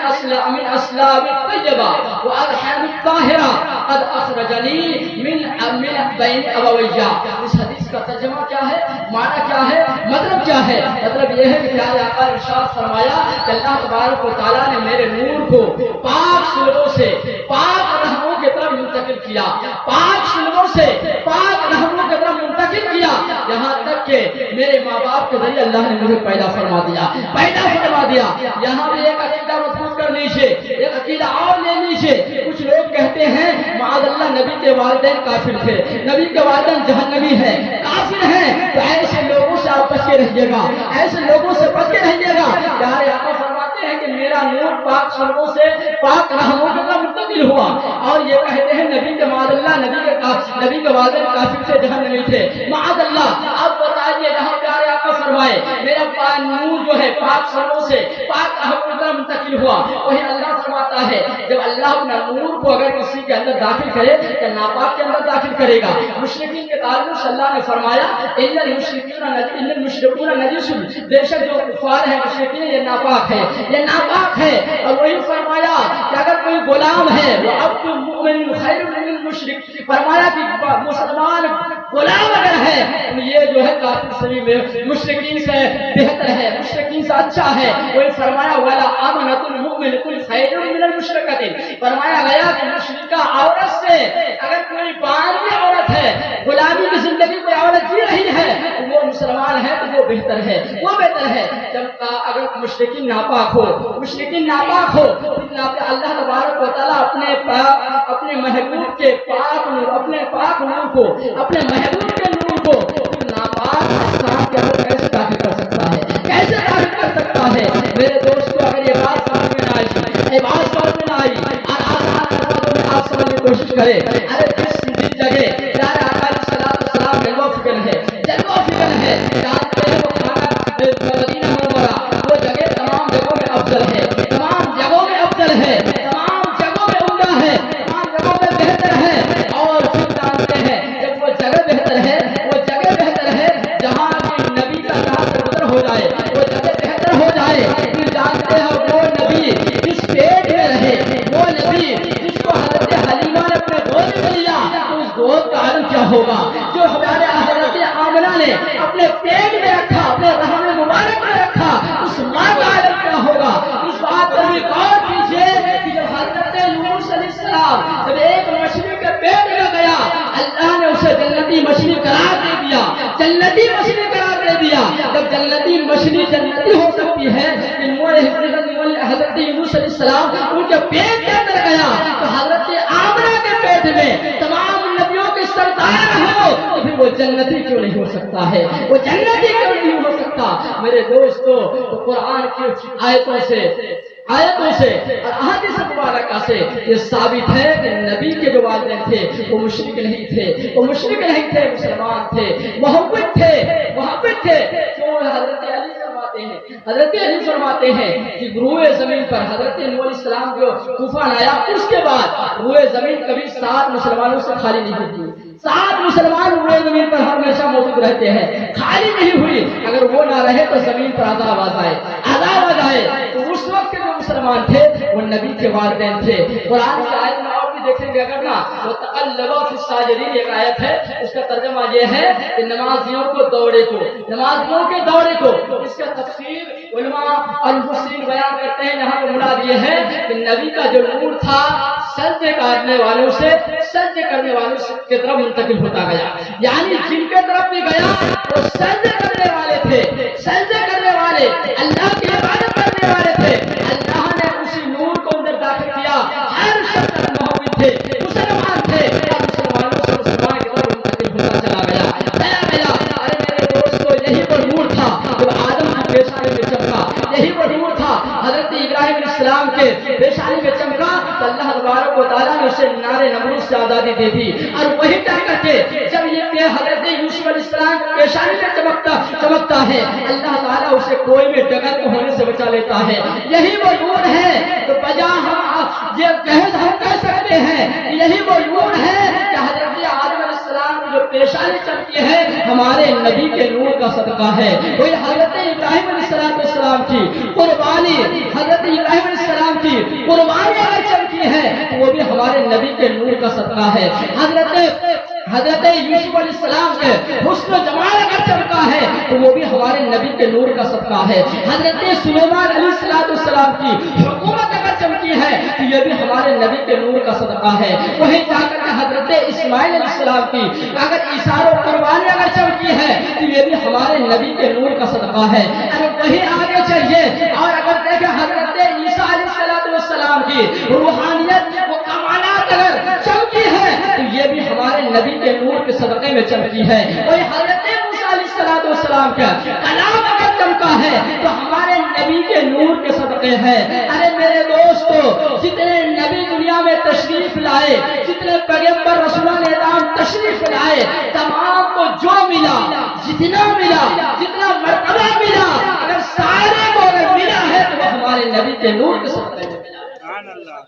اسلاب الطیبہ وارحام الطاہرہ قد اخرجنی من بین ابویہ. اس حدیث کا ترجمہ کیا ہے، معنی کیا ہے، مطلب کیا ہے؟ مطلب یہ ہے کہ پیارے آقا نے ارشاد فرمایا کہ اللہ تبارک و تعالیٰ نے میرے نور کو پاک سلوکوں سے پاک رحموں کی طرف منتقل کیا، پاک سلوکوں سے پاک رحموں کی طرف منتقل کیا، یہاں تک کہ میرے ماں باپ کے ذریعے اللہ نے مجھے پیدا فرما دیا. یہاں بھی ایک عقیدہ مضبوط کر لیجیے، ایک عقیدہ اور لے لیجیے. کچھ لوگ کہتے ہیں معاذ اللہ نبی کے والدین کافر تھے، نبی کے والدین جہنمی ہیں، کافر ہیں. تو ایسے لوگوں سے آپ بچ کے رہیے گا، ایسے لوگوں سے بچ کے رہیے گا. پیارے آقا فرماتے ہیں کہ میرا نور پاک سلوکوں سے پاک رحموں کی طرف منتقل ہوا. اور یہ کہتے ہیں نبی کے معاذ اللہ نبی کے والدین کافر سے جہنمی تھے، معاذ اللہ. اب بتائیے جہاں پیارے آقا فرمائے میرا نور جو ہے پاک سلوکوں سے پاک رحموں کی طرف منتقل ہوا، وہی اللہ فرماتا ہے جب اللہ اپنا نور کو اگر کسی کے اندر داخل کرے تو ناپاک کے اندر داخل کرے گا. مشرکین کے تعلق سے اللہ نے فرمایا ان المشرکون نجس، بے شک جو کفار ہیں مشرکین یہ ناپاک ہے، یہ ناپاک ہے. اور وہی فرمایا کہ اگر کوئی غلام ہے وہ عبد المؤمن خیر من المشرک، فرمایا کہ مسلمان غلام اگر ہے تو یہ جو ہے کافر سے مشرکین سے بہتر ہے، مشرکین سے اچھا ہے. وہی فرمایا ولا امنۃ المؤمن کل خیر من المشرکۃ، فرمایا گیا کہ مشرکہ عورت سے اگر کوئی بانی عورت ہے، غلامی کی زندگی کوئی عورت جی رہی ہے تو وہ مسلمان ہے تو وہ بہتر ہے، وہ بہتر ہے. جب اگر مشرکین ناپاک ہو اللہ تبارک و تعالیٰ اپنے محبوب کے پاک نور، اپنے پاک نور کو، اپنے محبوب کے نور کو ناپاک انسان کے اندر کیسے داخل کر سکتا ہے، کیسے داخل کر سکتا ہے؟ میرے دوستو اگر یہ بات سمجھ میں نہ آئی اور آپ سمجھنے کی کوشش کریں، ارے جس جگہ پیارے آقا علیہ السلام جلوہ فکر ہے، جانتے ہیں وہ کھانا مدینہ منورہ وہ جگہ تمام جگہوں میں افضل ہے، تمام جگہوں میں افضل ہے، تمام جگہوں میں عمدہ ہے، تمام جگہوں میں بہتر ہے. اور پھر جانتے ہیں جب وہ جگہ بہتر ہے جہاں نبی کا اسے جنتی مچھلی قرار دے دیا، جنتی مچھلی قرار دے دیا۔ جب جنتی مچھلی جنتی ہو سکتی ہے حضرت یونس علیہ السلام ان کے پیٹ کے اندر گیا تو حضرت آمنہ کے پیٹ میں تمام نبیوں کے سردار ہو تو پھر وہ جنتی کیوں نہیں ہو سکتا ہے؟ وہ جنتی کیوں نہیں ہو سکتا؟ میرے دوستو، تو قرآن کی آیتوں سے اور احادیث مبارکہ سے یہ ثابت ہے کہ نبی کے جو والدین تھے وہ مشرک نہیں تھے، وہ مشرک نہیں تھے، مسلمان تھے، محبت تھے۔ تو حضرت علی فرماتے ہیں کہ روئے زمین پر حضرت نوح علیہ السلام جو طوفان آیا اس کے بعد روئے زمین کبھی 7 مسلمانوں سے خالی نہیں ہوتی۔ 7 مسلمان روئے زمین پر ہمیشہ موجود رہتے ہیں، خالی نہیں ہوئی۔ اگر وہ نہ رہے تو زمین پر عذاب آ جائے۔ تو اس وقت کے جو مسلمان تھے وہ نبی کے والدین تھے۔ قرآن کی آیت میں اور بھی دیکھیں گے اگر نا وَتَقَلَّبَ فِي السَّاجِدِينَ ایک آیت ہے، اس کا ترجمہ یہ ہے کہ نمازیوں کے دورے کو اس کا تفسیر علماء اور مفسرین بیان کرتے ہیں۔ یہاں پہ مراد یہ ہے کہ نبی کا جو نور تھا سجدے کرنے والوں کی طرف منتقل ہوتا گیا، یعنی جن کے طرف بھی گیا وہ سجدے کرنے والے تھے، اللہ کی عبادت کرنے والے تھے۔ اللہ نے اسی نور کو اندر داخل کیا، ہر شخص مومن تھے، مسلمان تھے، اور مسلمانوں سے مسلمان کی طرف منتقل ہوتا چلا گیا۔ ارے میرے دوستو، یہی وہ نور تھا جو آدم کی پیشانی میں چمکا، یہی وہ نور تھا حضرت ابراہیم علیہ السلام کے پیشانی میں چمکا تو اللہ تبارک و تعالیٰ نے اسے نار نمرود سے آزادی دے دی۔ اور وہی کر کے جب یہ حضرت یوسف علیہ السلام کی پیشانی میں چمکتا ہے اللہ تعالیٰ اسے کوئی بھی ڈگر کو ہونے سے بچا لیتا ہے۔ یہی وہ نور ہے تو بجا ہم یہ کہہ سکتے ہیں کہ یہی وہ نور ہے کہ حضرت آدم علیہ السلام کی جو پیشانی چمکی ہے ہمارے نبی کے نور کا صدقہ ہے۔ وہی حضرت ابراہیم علیہ السلام کی قربانی، حضرت ابراہیم علیہ السلام کی قربانی اگر چمکی ہے تو وہ بھی ہمارے نبی کے نور کا صدقہ ہے۔ حضرت یوسف علیہ السلام کے حسن و جمال اگر چمکا ہے تو وہ بھی ہمارے نبی کے نور کا صدقہ ہے۔ حضرت سلیمان علیہ السلام کی حکومت اگر چمکی ہے تو یہ بھی ہمارے نبی کے نور کا صدقہ ہے۔ وہیں جا کر کے حضرت اسماعیل علیہ السلام کی اگر اشارہ و قربانی اگر چمکی ہے تو یہ بھی ہمارے نبی کے نور کا صدقہ ہے۔ اگر وہی آگے چلیے اور اگر دیکھیں حضرت عیسیٰ علیہ السلام کی روحانیت وہ کمالات اگر چمکی ہے تو یہ بھی ہمارے نبی کے نور کے صدقے میں چمکی ہے۔ وہی حضرت موسیٰ علیہ السلام کا کلام اگر چمکا ہے تو ہمارے نبی کے نور کے صدقے ہے۔ ارے میرے دوستو، جتنے نبی دنیا میں تشریف لائے، جتنے پیغمبر رسولان اعظام تشریف لائے، تمام کو جو ملا، جتنا مرتبہ ملا، اگر سارے کو اگر ملا ہے تو وہ ہمارے نبی کے نور کے صدقے میں ملا۔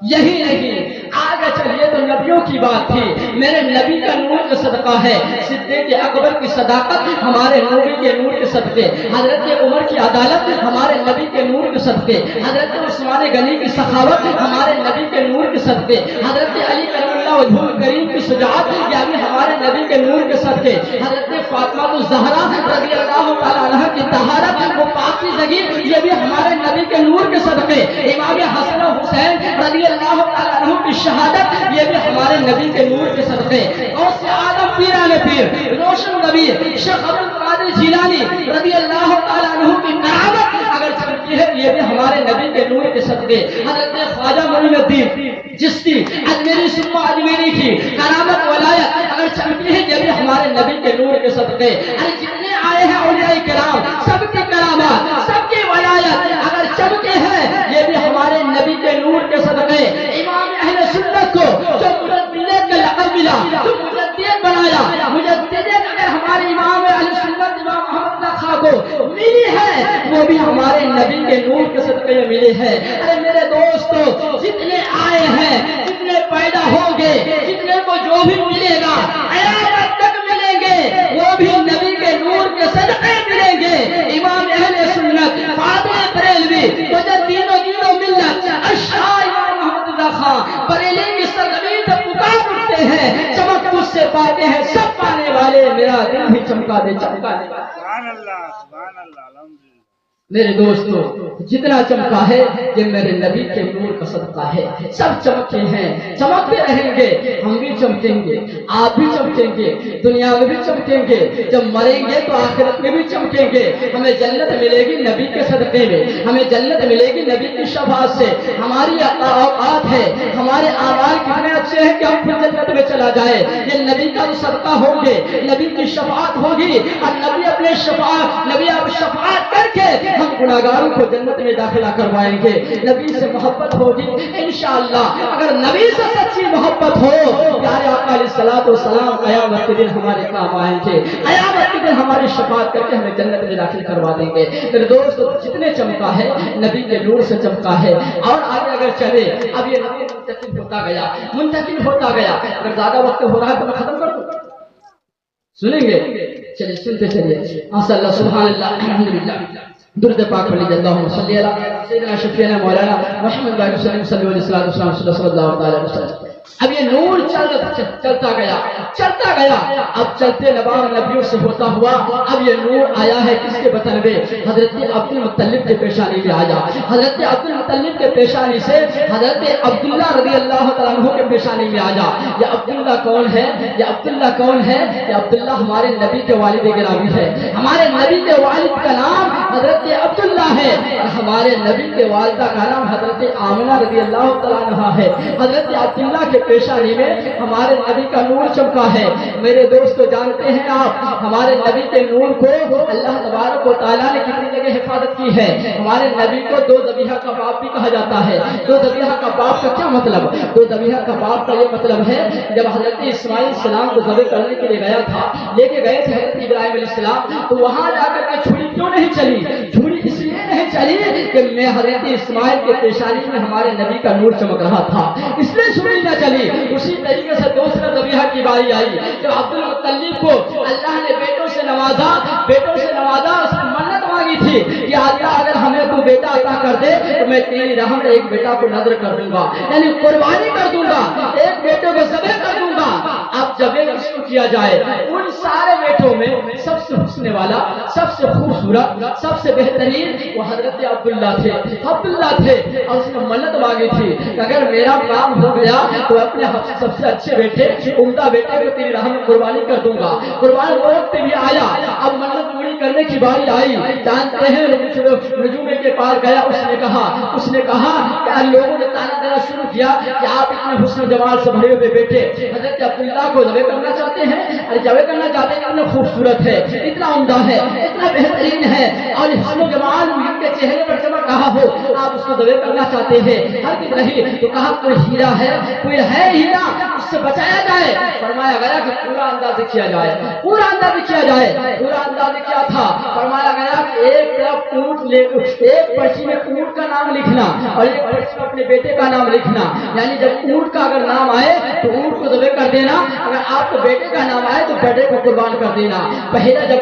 یہی نہیں، آگے چلیے تو نبیوں کی بات تھی، میرے نبی کا نور کا صدقہ ہے۔ صدیق اکبر کی صداقت ہمارے نبی کے نور کے صدقے، حضرت عمر کی عدالت ہمارے نبی کے نور کے صدقے، حضرت عثمان غنی کی سخاوت ہمارے نبی کے نور کے صدقے، حضرت علی کرم اللہ وجہہ کریم کی شجاعت یہ بھی ہمارے نبی کے نور کے صدقے، حضرت فاطمہ الزہرا رضی اللہ تعالی عنہا کی طہارت وہ پاکیزگی یہ بھی ہمارے نبی کے نور کے صدقے، امام حسن و حسین رضی اللہ تعالی عنہ کی شہادت یہ بھی ہمارے نبی کے نور کے صدقے، اور سے آدم پیران پیر روشن نبیر شیخ عبد القادر جیلانی رضی اللہ تعالی عنہ کی کرامت اگر چمکی ہے یہ بھی ہمارے نبی کے نور کے صدقے، حضرت خواجہ معین الدین چشتی اجمیری سما اجمیری کی کرامت ولایت اگر چمکی ہے یہ بھی ہمارے نبی کے نور کے صدقے۔ ارے جتنے آئے ہیں اولیاء کرام سب کی کرامات سب کی ولایت اگر چمکے ہیں یہ بھی ہمارے نبی کے نور کے صدقے۔ امام اہل سنت کو جو مجدد کا لقب ملا، جو مجدد بنایا، مجدد اگر ہمارے امام اہل سنت امام محمد خان کو ملی ہے وہ بھی ہمارے نبی کے نور کے صدقے میں ملی ہے۔ ارے میرے دوستو، جتنے آئے ہیں، جتنے پیدا ہوں گے، جتنے کو جو بھی ملے گا قیامت تک ملیں گے وہ بھی نبی کے نور کے صدقے ملیں گے۔ امام اہل سنت فاضل بریلوی مجدد و ملت اشعار امام محمد خان بریلی کی سرزمین سے پکار اٹھتے ہیں، چمک تجھ سے پاتے ہیں سب پانے والے، میرا دل بھی چمکا دے چمکا دے۔ سبحان اللہ، سبحان اللہ، الحمدللہ۔ میرے دوستو جتنا چمکا ہے یہ میرے نبی کے نور کا صدقہ ہے. سب چمکے ہیں, چمکتے رہیں گے, ہم بھی چمکیں گے, آپ بھی چمکیں گے, دنیا میں بھی چمکیں گے, جب مریں گے تو آخرت میں بھی چمکیں گے. ہمیں جنت ملے گی نبی کے صدقے میں, ہمیں جنت ملے گی نبی کی شفاعت سے. ہماری اوقات ہے, ہمارے اعمال کتنے اچھے ہیں کہ ہم پھر جنت میں چلا جائے. یہ نبی کا صدقہ ہوں گے, نبی کی شفاعت ہوگی, اور نبی اپنے نبی اب شفاعت کر کے ہم گناہگاروں کو جنت میں داخلہ کروائیں گے. نبی سے محبت ہوگی انشاءاللہ. اگر نبی سے سچی محبت ہو, پیارے آقا علیہ الصلوۃ والسلام قیامت کے دن ہمارے کام آئیں گے, قیامت کے دن ہماری شفاعت کر کے ہمیں جنت میں داخل کروا دیں گے. میرے دوست جتنے چمکا ہے نبی کے نور سے چمکا ہے. اور آگے اگر چلے, اب یہ نبی منتقل ہوتا گیا, منتقل ہوتا گیا. اگر زیادہ وقت ہو رہا ہے تو میں ختم کر دوں, سنیں گے؟ چلیے سنتے چلیے. ماشاء اللہ, سبحان اللہ, الحمدللہ. درود پاک پڑھ لیجیے. اللہم صلی علی سیدنا شفیعنا مولانا محمد وسلم صلی اللہ علیہ وسلم. اب یہ نور چلتا گیا, چلتا گیا. اب چلتے نبیوں سے ہوتا ہوا اب یہ نور آیا ہے کس کے بطن میں؟ حضرت عبد المطلب کے پیشانی میں آیا. حضرت عبد المطلب کے پیشانی سے حضرت عبداللہ رضی اللہ تعالیٰ عنہ کے پیشانی میں آیا. یہ عبداللہ کون ہے؟ یہ عبداللہ کون ہے؟ یہ عبداللہ ہمارے نبی کے والد گرامی ہے. ہمارے نبی کے والد کا نام حضرت عبداللہ ہے. ہمارے نبی کے والدہ کا نام حضرت آمنہ رضی اللہ تعالیٰ عنہ ہے. حضرت عبداللہ کے پیشانی میں ہمارے نبی کا نور چمکا ہے. میرے دوستو جانتے ہیں آپ, ہمارے نبی کے نور کو اللہ تبارک و تعالیٰ نے کتنی جگہ حفاظت کی ہے. ہمارے نبی کو دو ذبیحہ کا باپ بھی کہا جاتا ہے. دو ذبیحہ کا باپ کا کیا مطلب؟ دو ذبیحہ کا باپ کا یہ مطلب ہے جب حضرت اسماعیل السلام کو ذبح کرنے کے لیے گیا تھا, لے کے گئے تھے حضرت ابراہیم علیہ السلام, تو وہاں جا کر کے چھری کیوں نہیں چلی؟ چھری اس لیے نہیں چلی کہ میں حضرت اسماعیل کے پیشانی میں ہمارے نبی کا نور چمک رہا تھا, اس لیے چھری نہ چلی. اسی طریقے سے دوسرا ذبیحہ کی باری آئی جب عبد المطلب کو اللہ نے بیٹوں سے نوازا, اس نے منت مانگی تھی کہ اللہ اگر ہمیں تو بیٹا عطا کر دے تو میں تیری راہ میں ایک بیٹا کو نذر کر دوں گا, یعنی قربانی کر دوں گا, ایک بیٹے کو ذبح کر دوں گا. اب جب اس کو کیا جائے, ان سارے بیٹوں میں سب سے حسن والا, سب سے خوبصورت, سب سے بہترین وہ حضرت عبداللہ تھے. اور اس نے منت مانگی تھی کہ اگر میرا کام ہو گیا تو اپنے سب سے اچھے بیٹے, عمدہ بیٹے کو تیری راہ میں قربانی کر دوں گا. قربانی وقت بھی آیا, اب منت پوری کرنے کی باری آئی. جانتے ہیں نجوم کے پاس گیا, اس نے کہا کہ لوگوں نے تانا دینا شروع کیا کہ آپ اتنے حسن جمال سے بھرے ہوئے بیٹے حضرت عبداللہ کو ذبح کرنا چاہتے ہیں. ارے ذبح کرنا چاہتے ہیں, اتنا خوبصورت ہے, اتنا عمدہ ہے, اتنا بہترین ہے, اور حسن و جمال ان کے چہرے پر چمک رہا ہو, آپ اس کو ذبح کرنا چاہتے ہیں. ہر کس نہیں تو کہا کوئی ہیرا ہے, کوئی ہے ہیرا, اس سے بچایا جائے. فرمایا گیا کہ پورا انداز کیا جائے. پورا انداز کیا تھا؟ فرمایا گیا کہ ایک طرف اونٹ لے, ایک پرچی میں اونٹ کا نام لکھنا اور ایک پرچی میں اپنے بیٹے کا نام لکھنا. یعنی جب اونٹ کا اگر نام آئے تو اونٹ کو ذبح کر دینا, اگر آپ کو بیٹے کا نام آئے تو بیٹے کو قربان کر دینا. پہلا جب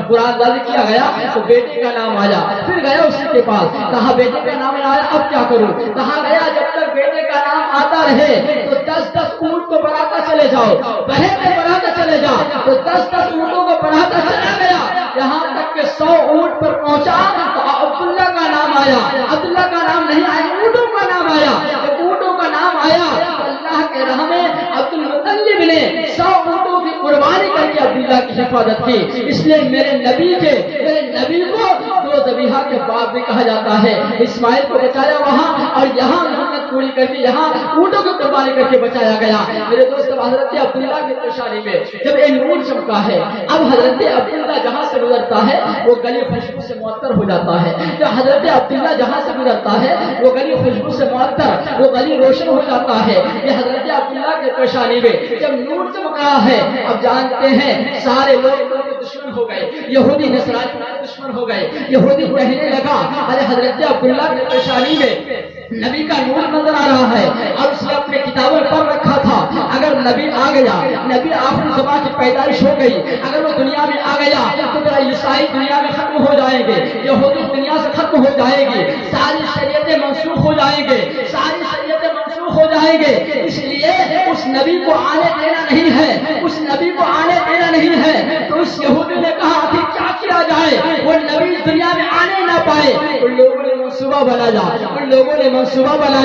قرآن اندازی کیا گیا تو بیٹے کا نام آیا. پھر گیا اس کے پاس, کہا بیٹے کا نام آیا, اب کیا کروں؟ کہا گیا جب تک بیٹے کا نام آتا رہے تو 10 اونٹ کو بڑھاتا چلے جاؤ, بڑھاتا چلے جاؤ. تو 10 اونٹوں کو بڑھاتا چلا گیا, یہاں تک کہ 100 اونٹ پر پہنچا تو عبداللہ کا نام آیا. عبداللہ کا نام نہیں آیا, اونٹوں کا نام آیا. جب اونٹوں کا نام آیا تو اللہ کے راہ میں عبد المطلب نے 100 اونٹوں کی قربانی کر کے عبداللہ کی حفاظت کی. اس لیے میرے نبی کو دو ذبیحہ کے باپ بھی کہا جاتا ہے. اسماعیل کو بچایا وہاں, اور یہاں محنت پوری کر کے یہاں اونٹوں کی قربانی کر کے بچایا گیا. میرے دوست حضرت عبداللہ کی پیشانی میں جب یہ نور چمکا ہے, اب حضرت عبداللہ جہاں سے گزرتا ہے وہ گلی خوشبو سے معطر ہو جاتا ہے. جب حضرت عبداللہ جہاں سے گزرتا ہے وہ گلی خوشبو سے معطر, وہ گلی روشن ہو جاتا ہے. یہ حضرت عبداللہ کے پیشانی میں جب نور چمک رہا ہے, اب جانتے ہیں سارے لوگ دشمن ہو گئے, یہودی نصرانی دشمن ہو گئے. یہودی کہنے لگا ارے حضرت عبداللہ کے پیشانی میں نبی کا نور نظر آ رہا ہے, اور اس نے اپنے کتابوں پر رکھا تھا اگر نبی آ گیا, نبی آخری زمان کی پیدائش ہو گئی, اگر وہ دنیا میں آ گیا تو میرا عیسائی دنیا میں ختم ہو جائیں گے, یہودی دنیا سے ختم ہو جائے گی, ساری شریعتیں منسوخ ہو جائیں گے, ہو جائیں گے. اس لیے اس نبی کو آنے دینا نہیں ہے, تو اس یہودی نے کہا کیا کیا جائے وہ نبی دنیا میں آنے نہ پائے، ان لوگوں نے منصوبہ بنا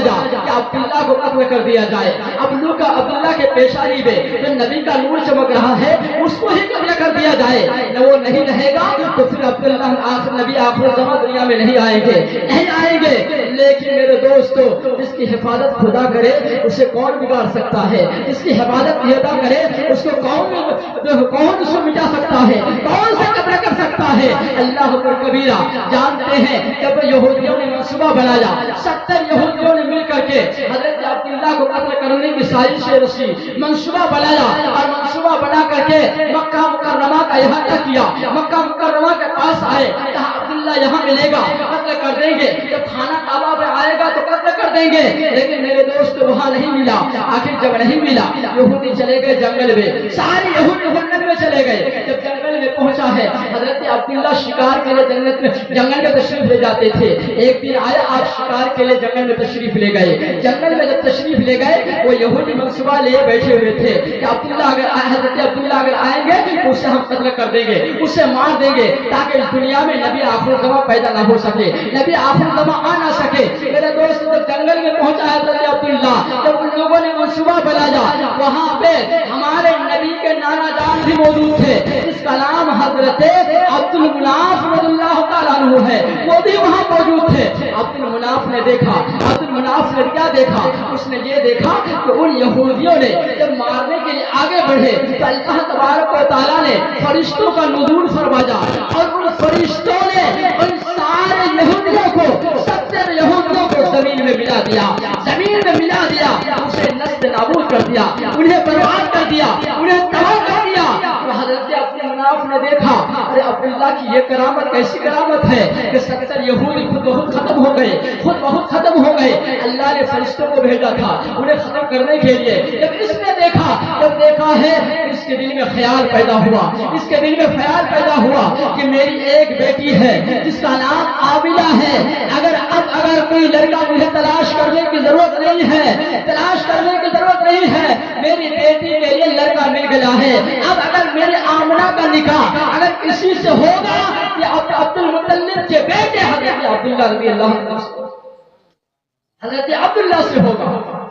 کہ عبداللہ کو قتل کر دیا جائے۔ عبداللہ کے پیشانی میں جو نبی کا نور چمک رہا ہے اس کو ہی قتل کر دیا جائے، نہ وہ نہیں رہے گا تو پھر عبداللہ نبی آخر زمان دنیا میں نہیں آئیں گے۔ لیکن میرے دوستو، جس کی حفاظت خدا کرے اسے کون بگاڑ سکتا ہے؟ جس کی حفاظت خدا کرے اس کو کون اس کو مٹا سکتا ہے؟ کون سے قتل کر سکتا ہے؟ اللہ اکبر کبیرہ۔ جانتے ہیں جب یہودیوں نے منصوبہ بنایا، 70 یہودیوں نے مل کر کے حضرت عبداللہ کو قتل کرنے کی سازش رسی، منصوبہ بنایا اور منصوبہ بنا کر کے مکہ مکرمہ کا احاطہ کیا۔ مکہ مکرمہ کے پاس آئے، کہا عبداللہ یہاں ملے گا قتل کر دیں گے، جب کھانا کعبہ پہ آئے گا تو قتل کر دیں گے۔ لیکن میرے دوست وہاں نہیں ملا۔ آخر جب نہیں ملا یہودی چلے گئے جنگل میں، سارے یہودی جنگل میں چلے گئے۔ جب جنگل میں پہنچا ہے حضرت عبداللہ شکار کے لیے جنگل میں تشریف لے جاتے تھے۔ ایک دن آیا آپ شکار کے لیے جنگل میں تشریف لے گئے۔ جنگل میں جب تشریف لے گئے وہ یہودی منصوبہ لے بیٹھے ہوئے تھے کہ حضرت عبداللہ اگر آئیں گے تو اسے ہم قتل کر دیں گے، اسے مار دیں گے تاکہ اس دنیا میں نبی آخر الزمان پیدا نہ ہو سکے، نبی آخر الزمان آ نہ سکے۔ میرے دوست جب جنگل میں پہنچا حضرت عبداللہ، جب ان لوگوں نے منصوبہ بنایا وہاں پہ ہمارے نبی کے نانا جان بھی موجود تھے، جس کا نام حضرت عبد المناف رضی اللہ تعالیٰ عنہ ہے، وہ بھی وہاں موجود تھے۔ عبد المناف نے دیکھا، عبد المناف نے کیا دیکھا؟ اس نے یہ دیکھا کہ ان یہودیوں نے جب مارنے کے لیے آگے بڑھے تو اللہ تبارک و تعالیٰ نے فرشتوں کا نزول فرمایا اور ان فرشتوں نے ان سارے یہودیوں کو 70 یہودیوں کو زمین میں ملا دیا، اسے نست نابود کر دیا، انہیں برباد کر دیا، انہیں تباہ کر دیا۔ حضرت عبد المناف نے دیکھا ارے عبداللہ کی یہ کرامت کیسی کرامت ہے کہ 70 یہودی خود بہت ختم ہو گئے۔ اللہ نے فرشتوں کو بھیجا تھا انہیں ختم کرنے کے لیے۔ جب اس نے دیکھا ہے اس کے دل میں خیال پیدا ہوا کہ میری ایک بیٹی ہے جس کا نام عاملہ ہے، اگر کوئی لڑکا مجھے تلاش کرنے کی ضرورت نہیں ہے، میری بیٹی کے لیے لڑکا مل گیا ہے۔ اب اگر میرے آمنہ کا نکاح اگر کسی سے ہوگا یہ عبد المطلب کے بیٹے حضرت عبداللہ رضی اللہ عنہ حضرت عبداللہ سے ہوگا۔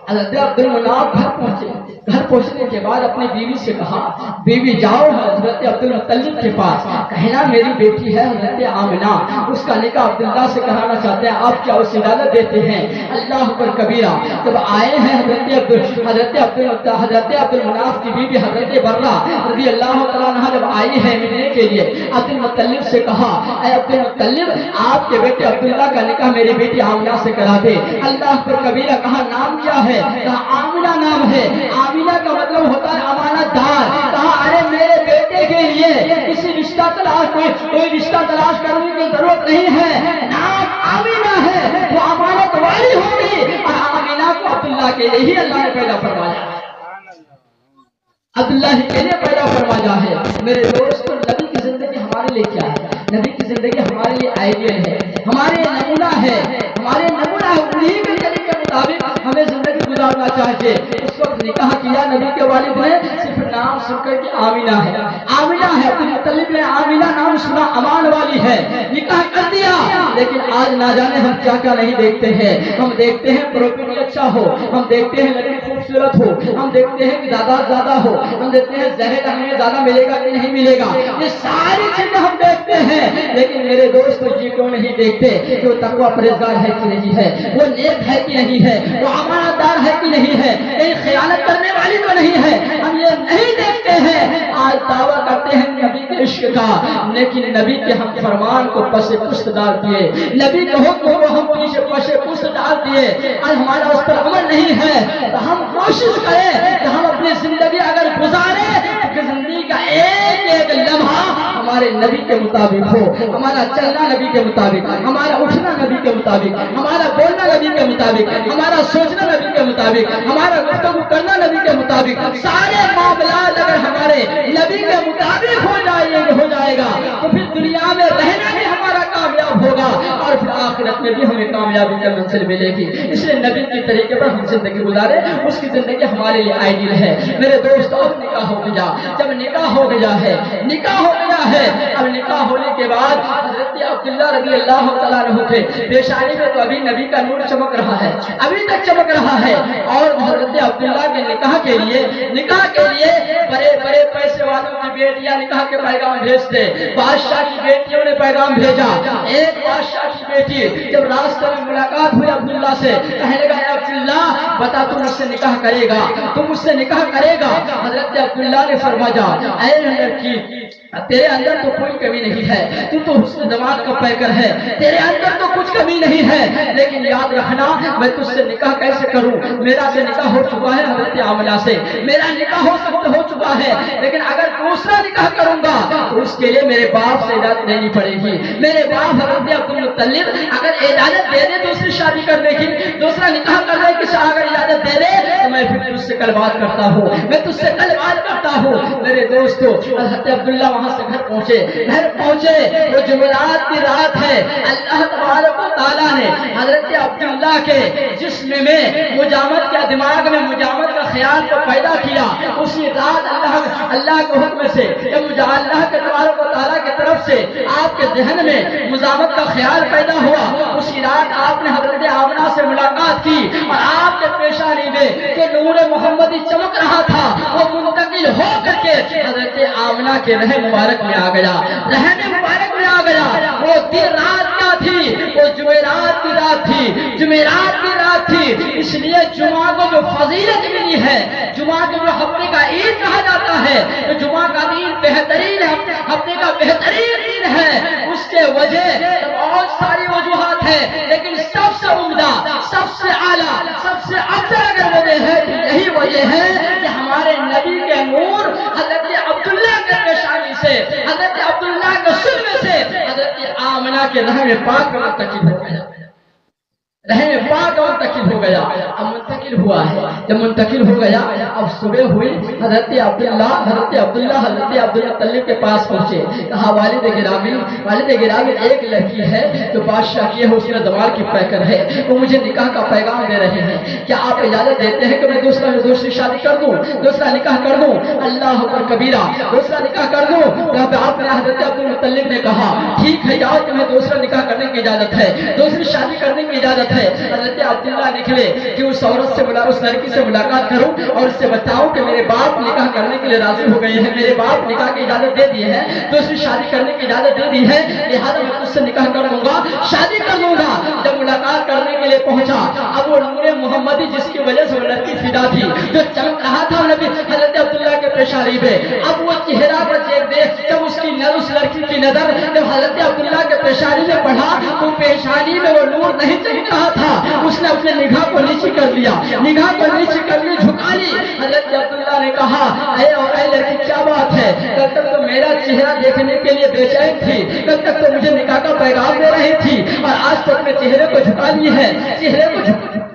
حضرت عبد المناف گھر پہنچنے کے بعد اپنی بیوی سے کہا بیوی جاؤ حضرت عبد المطلب کے پاس، کہنا میری بیٹی ہے حضرت آمنہ، اس کا نکاح عبداللہ سے کرانا چاہتے ہیں، آپ کیا اسے اجازت دیتے ہیں؟ اللہ اکبر کبیرہ۔ جب آئے ہیں حضرت عبد المناف کی بیوی حضرت برہ رضی اللہ تعالیٰ عنہ جب آئی ہے ملنے کے لیے، عبد المطلب سے کہا اے عبد المطلب آپ کے بیٹے عبداللہ کا نکاح میری بیٹی آمنہ سے کرا دے۔ اللہ اکبر کبیرہ۔ کہا نام کیا ہے؟ کہا آمنہ نام ہے۔ آمنہ کا مطلب ہوتا ہے امانت دار۔ کہا ارے میرے بیٹے کے لیے کوئی رشتہ تلاش کرنے کی ضرورت نہیں ہے، نام آمنہ ہے، وہ امانت والی ہوگی۔ اور آمنہ کو عبداللہ کے لیے ہی اللہ نے پیدا فرمایا، عبداللہ کے لیے پیدا فرمایا ہے۔ میرے دوستو نبی کی زندگی ہمارے لیے کیا ہے؟ نبی کی زندگی ہمارے لیے آئیڈیل ہے، ہمارے نمونہ ہے، انہیں کے مطابق ہمیں زندگی گزارنا چاہیے۔ اس وقت نکاح کیا نبی کے والد نے، صرف نام سن کر کے آمنہ ہے عبد المطلب نے آمنہ نام سنا، امان والی ہے، نکاح کر دیا۔ لیکن آج نہ جانے ہم کیا کیا نہیں دیکھتے ہیں۔ ہم دیکھتے ہیں پروپرٹی اچھا ہو، ہم دیکھتے ہیں لڑکی خوبصورت ہو، ہم دیکھتے ہیں کہ دادا زیادہ ہو، ہم دیکھتے ہیں زہر ہمیں زیادہ ملے گا کہ نہیں ملے گا، یہ ساری چیزیں ہم دیکھتے ہیں۔ لیکن میرے دوست یہ کیوں نہیں دیکھتے کہ وہ تقوی پرہیزگار ہے کہ نہیں ہے، وہ نیک ہے کہ نہیں ہے، وہ امانت دار ہے کہ نہیں ہے، کہیں خیانت کرنے والی تو نہیں ہے، ہم یہ نہیں دیکھتے ہیں۔ آج دعویٰ کرتے ہیں نبی کے عشق کا، لیکن نبی کے ہم فرمان کو پس پشت ڈال دیے، نبی کے حکم کو ہم پیچھے پس پشت ڈال دیے۔ آج ہمارا اس پر عمل نہیں ہے تو ہم کوشش کریں کہ ہم اپنی زندگی اگر گزاریں کہ زندگی کا ایک لمحہ ہمارے نبی کے مطابق ہو، ہمارا چلنا نبی کے مطابق، ہمارا اٹھنا نبی کے مطابق، ہمارا بولنا نبی کے مطابق، ہمارا سوچنا نبی کے مطابق، ہمارا گفتگو کرنا نبی کے مطابق، سارے معاملات اگر ہمارے نبی کے مطابق ہو جائے گا تو پھر دنیا میں رہنا بھی ہمارا کام کامیاب ہوگا اور پھر آخرت میں بھی ہمیں کامیابی کا منزل ملے گی. اس لیے نبی کے طریقے پر ہم زندگی گزارے, اس کی زندگی ہمارے لیے آئیڈیل ہے. میرے دوست اب نکاح ہو گیا, جب نکاح ہو گیا ہے, نکاح ہو گیا ہے, اب نکاح ہونے کے بعد حضرت عبداللہ رضی اللہ تعالیٰ عنہ کے پیشانی میں تو ابھی نبی کا نور چمک رہا ہے, ابھی تک چمک رہا ہے. اور حضرت عبداللہ کے نکاح کے لیے بڑے بڑے پیسے والوں کی بیٹیاں نکاح کے پیغام بھیجتے. بادشاہ کی بیٹیوں نے پیغام بھیجا. ایک بادشاہ کی بیٹی جب راستے میں ملاقات ہوئی عبداللہ سے, کہنے لگا اے عبداللہ بتا تو مجھ سے نکاح کرے گا, تو مجھ سے نکاح کرے گا. حضرت عبداللہ نے فرمایا اے لڑکی تیرے اندر تو کوئی کمی نہیں ہے, تو حسن دماغ کا پیکر ہے, تیرے اندر تو کچھ کمی نہیں ہے, لیکن یاد رکھنا میں تجھ سے نکاح کیسے کروں؟ میرا سے نکاح ہو چکا ہے حضرت آمنہ سے, میرا نکاح ہو چکا ہے, لیکن اگر دوسرا نکاح کروں گا تو اس کے لیے میرے باپ سے اجازت لینی پڑے گی. میرے باپ حضرت عبدالمطلب اگر اجازت دے دے دوسری شادی کرنے کی, دوسرا نکاح کرنے کی اگر اجازت دے دے تو میں پھر تجھ سے کل بات کرتا ہوں, میں تجھ سے کل بات کرتا ہوں. میرے دوستو حضرت عبداللہ وہاں سے گھر پہنچے, وہ جمعرات کی رات ہے. اللہ تبارک و تعالیٰ نے حضرت عبداللہ کے جسم میں مجامت کا, دماغ میں مجامت کا خیال کو پیدا کیا. اسی رات اللہ کے حکم سے جب اللہ کے تبارک و تعالیٰ کی طرف سے آپ کے ذہن میں مجامت کا خیال پیدا ہوا, اسی رات آپ نے حضرت آمنہ سے ملاقات کی اور آپ کے پیشانی میں جو نور محمدی چمک رہا تھا وہ منتقل ہو کر کے حضرت آمنہ کے رحم مبارک میں آ گیا, رحم مبارک میں آ گیا. وہ دن رات کیا تھی؟ وہ جمعرات کی رات تھی, جمعرات کی رات تھی. اس لیے جمعہ کو جو فضیلت ملی ہے, جمعہ کو جو ہفتے کا عید کہا جاتا ہے, تو جمعہ کا دن بہترین ہے, ہفتے کا بہترین دن ہے. اس کے وجہ بہت ساری وجوہات ہیں, لیکن سب سے عمدہ, سب سے اعلیٰ, سب سے افضل اگر وجہ ہے یہی وجہ ہے کہ ہمارے نبی کے نور حضرت عبداللہ کے پیشانی سے, حضرت عبداللہ کے سلم سے حضرت آمنہ کے رحم پاک میں منتقل ہو گیا, رحم پاک منتقل ہو گیا. اب منتقل ہوا ہے, جب منتقل ہو گیا اب صبح ہوئی, حضرت عبداللہ حضرت عبدالمطلب کے پاس پہنچے. کہا والد گرامی ایک لڑکی ہے جو بادشاہ کی ہے, اس نے دماغ کی پیکر ہے, وہ مجھے نکاح کا پیغام دے رہے ہیں, کیا آپ اجازت دیتے ہیں کہ میں دوسری شادی کر دوں, دوسرا نکاح کر دوں؟ اللہ اکبر کبیرہ, دوسرا نکاح کر دوں؟ آپ نے حضرت عبدالمطلب نے کہا ٹھیک ہے جاؤ, تمہیں دوسرا نکاح کرنے کی اجازت ہے, دوسری شادی کرنے کی اجازت ہے. حضرت عبداللہ نکلے کہ اس لڑکی سے ملاقات کروں اور اس سے بتاؤں کہ میرے باپ نکاح کرنے کے لیے راضی ہو گئے ہیں, میرے باپ نکاح کی اجازت دے دی ہے, دوسری شادی کرنے کی اجازت دے دی ہے, لہٰذا میں اس سے نکاح کر لوں گا, شادی کر لوں گا. جب ملاقات کرنے کے لیے پہنچا, اب وہ نور محمدی جس کی وجہ سے وہ لڑکی فدا تھی, جو چمک رہا تھا نبی حضرت عبداللہ کے پیشانی پہ, اب وہ چہرہ پر دیکھ جب اس لڑکی کی نظر جب حضرت عبداللہ کے پیشانی میں پڑھا تو پیشانی میں وہ نور نہیں چمک رہا تھا. اس نے اپنے نگاہ کو نیچے کر لیا, نگاہ کو نیچے کر لی, جھکا لی. حضرت عبداللہ نے کہا اے لڑکی کیا بات ہے, کل تک تو میرا چہرہ دیکھنے کے لیے بے چین تھی, کل تک تو مجھے نکاح کا پیغام دے رہی تھی, اور آج تک میں چہرے کو جھکا لی ہے,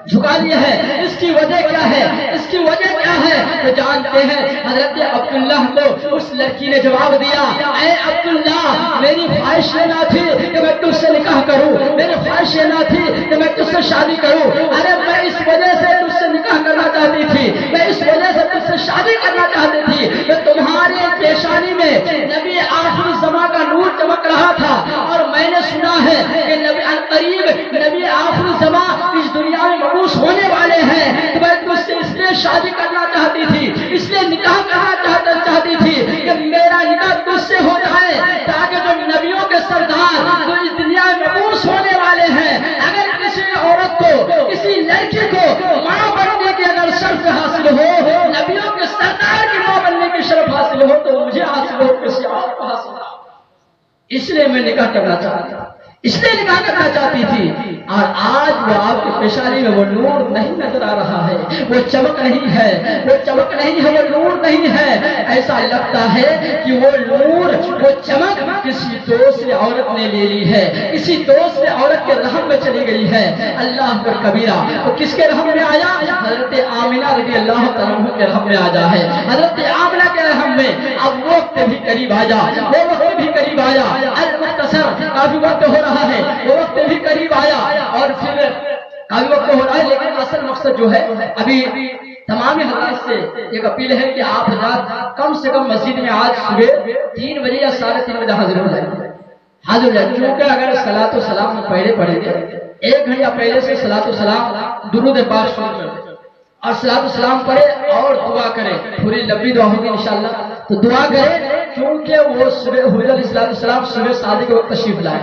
جھکا لیا ہے. اس کی وجہ کیا ہے, اس کی وجہ کیا ہے؟ تو جانتے ہیں حضرت عبداللہ کو اس لڑکی نے جواب دیا, اے عبداللہ میری خواہش یہ نہ تھی کہ میں تجھ سے نکاح کروں, میری خواہش یہ نہ تھی کہ میں تجھ سے شادی کروں, ارے میں اس وجہ سے تجھ سے نکاح کرنا چاہتی تھی, میں اس وجہ سے تجھ سے شادی کرنا چاہتی تھی کہ تمہارے پیشانی میں نبی آخری زمان کا نور چمک رہا تھا, اور میں نے سنا ہے کہ نبی آخری زمان اس دنیا میں مبعوث ہونے والے ہیں, تو میں تجھ سے اس لیے شادی کرنا چاہتی تھی, اس لیے نکاح کرنا چاہتی تھی کہ میرا نکاح تجھ سے ہو جائے, تاکہ جو نبیوں کے سردار جو اس دنیا میں مبعوث ہونے والے ہیں, اگر کسی عورت کو, کسی لڑکی کو ماں بننے کی اگر شرف حاصل ہو, نبیوں کے سردار کی ماں بننے کی شرف حاصل ہو, تو مجھے حاصل ہو, کسی اور کو حاصل ہو. اس لیے میں نکاح کرنا چاہتا, اس لیے نکاح کرنا چاہتی تھی. اور آج وہ آپ کے پیشانی میں وہ نور نہیں نظر آ رہا ہے, وہ چمک نہیں ہے, وہ چمک نہیں ہے, وہ نور نہیں ہے. ایسا لگتا ہے کہ وہ نور, وہ چمک کسی دوسرے عورت نے لے لی ہے, کسی دوسرے عورت کے رحم میں چلی گئی ہے. اللہ پر کبیرہ, وہ کس کے رحم میں آیا؟ حضرت آمنہ رضی اللہ تعالیٰ کے رحم میں آیا ہے, حضرت آمنہ کے رحم میں. اب وقت بھی قریب آیا, وہ وقت بھی قریب آیا. مختصر، کافی وقت ہو رہا ہے، وہ وقت بھی قریب آیا اور پھر کافی وقت ہو رہا ہے، لیکن اصل مقصد جو ہے ابھی تمام حضرات سے ایک اپیل ہے کہ آپ حضرات کم سے کم مسجد میں آج صبح 3 بجے یا 3:30 بجے حاضر ہو جائیں، حاضر ہو جائیں، کیونکہ اگر صلاۃ و سلام پہلے پڑھیں گے 1 گھنٹہ پہلے سے صلاۃ و سلام درود پاک شروع کریں اور صلاۃ و سلام پڑھے اور دعا کریں، پوری لمبی دعا ہوگی انشاءاللہ، تو دعا کریں کیونکہ وہ صبح حضور علیہ السلام صبح صادق کے وقت تشریف لائے،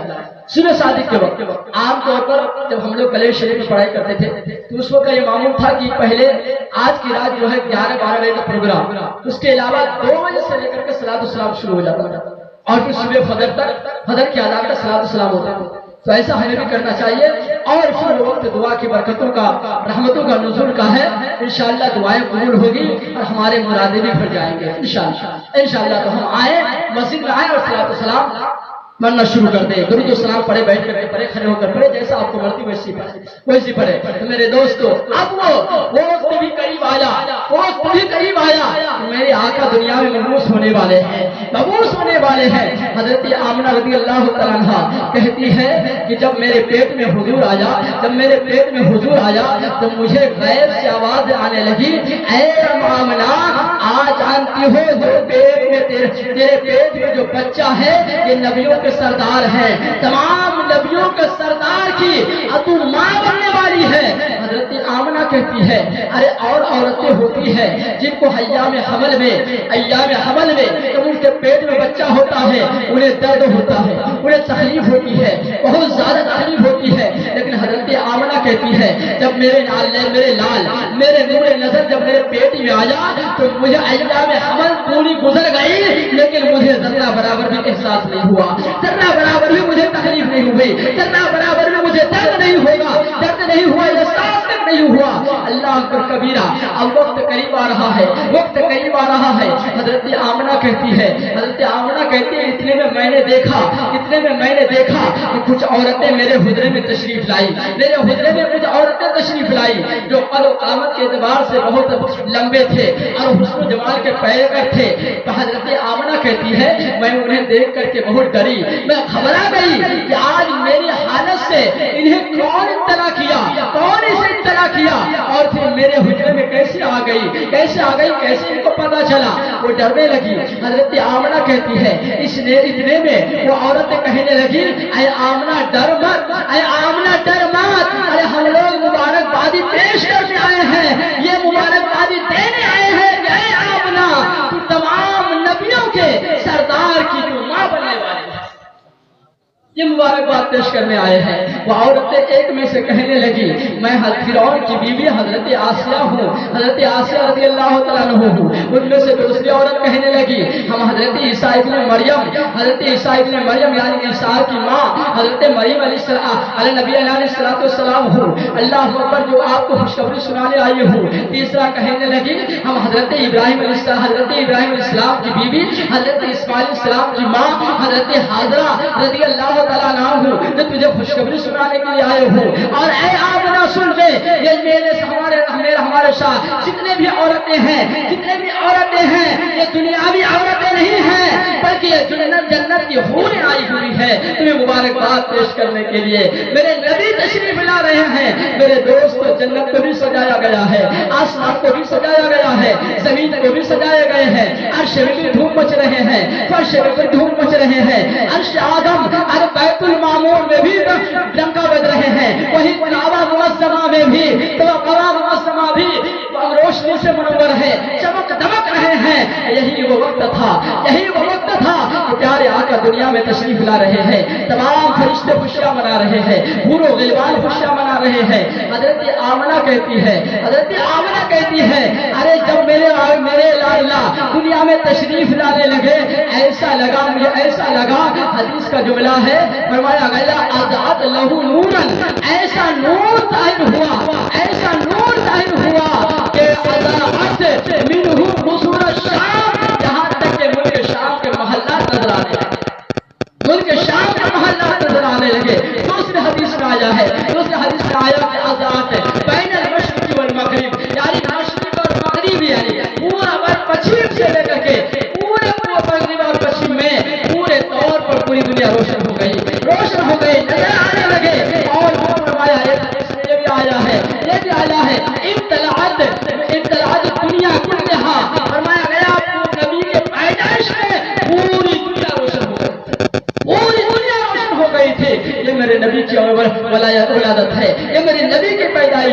صبح صادق کے وقت۔ عام طور پر جب ہم لوگ کلیج شریف میں پڑھائی کرتے تھے تو اس وقت یہ معمول تھا کہ پہلے آج کی رات جو ہے 11-12 بجے کا پروگرام، اس کے علاوہ 2 بجے سے لے کر کے صلاۃ و سلام شروع ہو جاتا تھا اور پھر صبح فجر تک فجر کی اذان کا صلاۃ و سلام ہوتا تھا۔ تو ایسا ہمیں بھی کرنا چاہیے اور پھر وقت دعا کی برکتوں کا، رحمتوں کا نزول کا ہے، انشاءاللہ دعائیں قبول ہوگی اور ہمارے مرادیں بھی بھر جائیں گے انشاءاللہ۔ تو ہم آئیں، مسجد میں آئیں اور صلاۃ و سلام پڑھنا شروع کر دیں، درود و سلام پڑھے، بیٹھ کر پڑھے، کھڑے ہو کر پڑھے، جیسا آپ کو مرضی ویسی پڑھے۔ تو میرے دوستو اب وہ وقت بھی قریب آیا، وہ وقت بھی قریب آیا، میرے آقا دنیا میں مبعوث ہونے والے ہیں، مبعوث ہونے والے ہیں۔ حضرت آمنہ رضی اللہ تعالیٰ عنہا کہتی ہے کہ جب میرے پیٹ میں حضور آیا، جب میرے پیٹ میں حضور آیا تو مجھے غیب سے آواز آنے لگی، اے آمنہ آج جانتی ہو جو پیٹ میں تیرے پیٹ میں جو بچہ ہے یہ نبیوں کے سردار ہے، تمام نبیوں کے سردار کی تو ماں بننے والی ہے۔ حضرت آمنہ کہتی ہے ارے اور عورتیں ہوتی ہیں جن کو ایام حمل میں جب ان کے پیٹ میں بچہ ہوتا ہے انہیں درد ہوتا ہے، انہیں تکلیف ہوتی ہے، بہت زیادہ تکلیف ہوتی ہے، لیکن حضرت آمنہ کہتی ہے جب میرے لال میرے نور نظر جب میرے پیٹ میں آیا تو مجھے ایام حمل پوری گزر گئی لیکن مجھے ذرہ برابر بھی احساس نہیں ہوا، ذرہ برابر بھی مجھے تکلیف نہیں ہوئی، ذرہ برابر بھی مجھے درد نہیں ہوا، احساس تک نہیں ہوا۔ اللہ اکبر کبیرہ، اب وقت قریب آ رہا ہے، حضرت آمنہ کہتی ہے اتنے میں میں نے دیکھا کہ کچھ عورتیں میرے حجرے میں تشریف لائی، جو قد و قامت کے اعتبار سے بہت لمبے تھے اور حسن و جمال کے پیکر تھے۔ تو حضرت آمنہ کہتی ہے میں انہیں دیکھ کر کے بہت ڈری، میں گھبرا گئی کہ آج میری حالت سے انہیں کون اطلاع کیا اور پھر میرے حجرے میں کیسے آ گئی، کیسے ان کو پتا چلا، وہ ڈرنے لگی۔ حضرت آمنہ کہتی ہے اتنے میں وہ عورتیں کہنے لگی اے آمنہ ڈر مت، ارے ہم لوگ مبارکبادی پیش کرنے آئے ہیں، یہ مبارکبادی دینے آئے ہیں کہ اے آمنہ تو تمام نبیوں کے سردار کی تو ماں بننے والی ہے، یہ مبارکباد پیش کرنے آئے ہیں۔ وہ عورتیں ایک میں سے کہنے لگی میں فرعون کی بیوی حضرت آسیہ ہوں، حضرت آسیہ رضی اللہ تعالیٰ عنہ ہوں۔ ان میں سے دوسری عورت کہنے لگی ہم حضرت عیسیٰ ابن مریم یعنی عیسیٰ کی ماں حضرت مریم علیہ نبی علیہ السلام ہوں، اللہ اکبر جو آپ کو خوشخبری سنانے آئی ہوں۔ تیسرا کہنے لگی ہم حضرت ابراہیم علیہ السلام کی بیوی حضرت اسماعیل علیہ السلام کی ماں حضرت حاجرہ رضی اللہ تعالیٰ عنہ ہوں، جو تجھے خوشخبری سنانے کے لیے آئے ہوں۔ اور اے آمنہ سن لے، یہ ہمارے ساتھ جتنے بھی عورتیں ہیں یہ دنیاوی عورتیں نہیں ہیں بلکہ یہ جنت کی حوریں آئی ہوئی ہے تمہیں مبارکباد پیش کرنے کے لیے۔ میرے نبی تشریف لا رہے ہیں، میرے دوست جنت کو بھی سجایا گیا ہے، آسمان کو بھی سجایا گیا ہے، زمین کو بھی سجائے گئے ہیں، عرش میں بھی دھوم مچ رہے ہیں، فرش میں بھی دھوم مچ رہے ہیں، عرش آدم اور بیت المعمور میں بھی ڈنکا بج رہے ہیں، وہی کعبہ معظمہ میں بھی روشنی سے منور ہے، چمک دمک رہے ہیں۔ یہی وہ وقت تھا کہ پیارے آقا دنیا میں تشریف لا رہے ہیں، تمام فرشتے خوشیاں منا رہے ہیں، حور و غلمان خوشیاں منا رہے ہیں۔ حضرت آمنہ کہتی ہے ارے جب میرے لالا دنیا میں تشریف لانے لگے مجھے ایسا لگا، حدیث کا جملہ ہے فرمایا گیا اضاءت لہو نورا، ایسا نور ظاہر ہوا کہ اضاءت منہ قصور الشام، جہاں تک کہ ملک شام کے محلات نظر آنے لگے۔ دوسرے حدیث میں آیا کہ اضاءت بین المشرق والمغرب، یعنی مشرق اور مغرب، یعنی پورا پچھم سے لے کر کے پورے مغرب اور پچھم میں پورے طور پر پوری دنیا روشن ہو گئی۔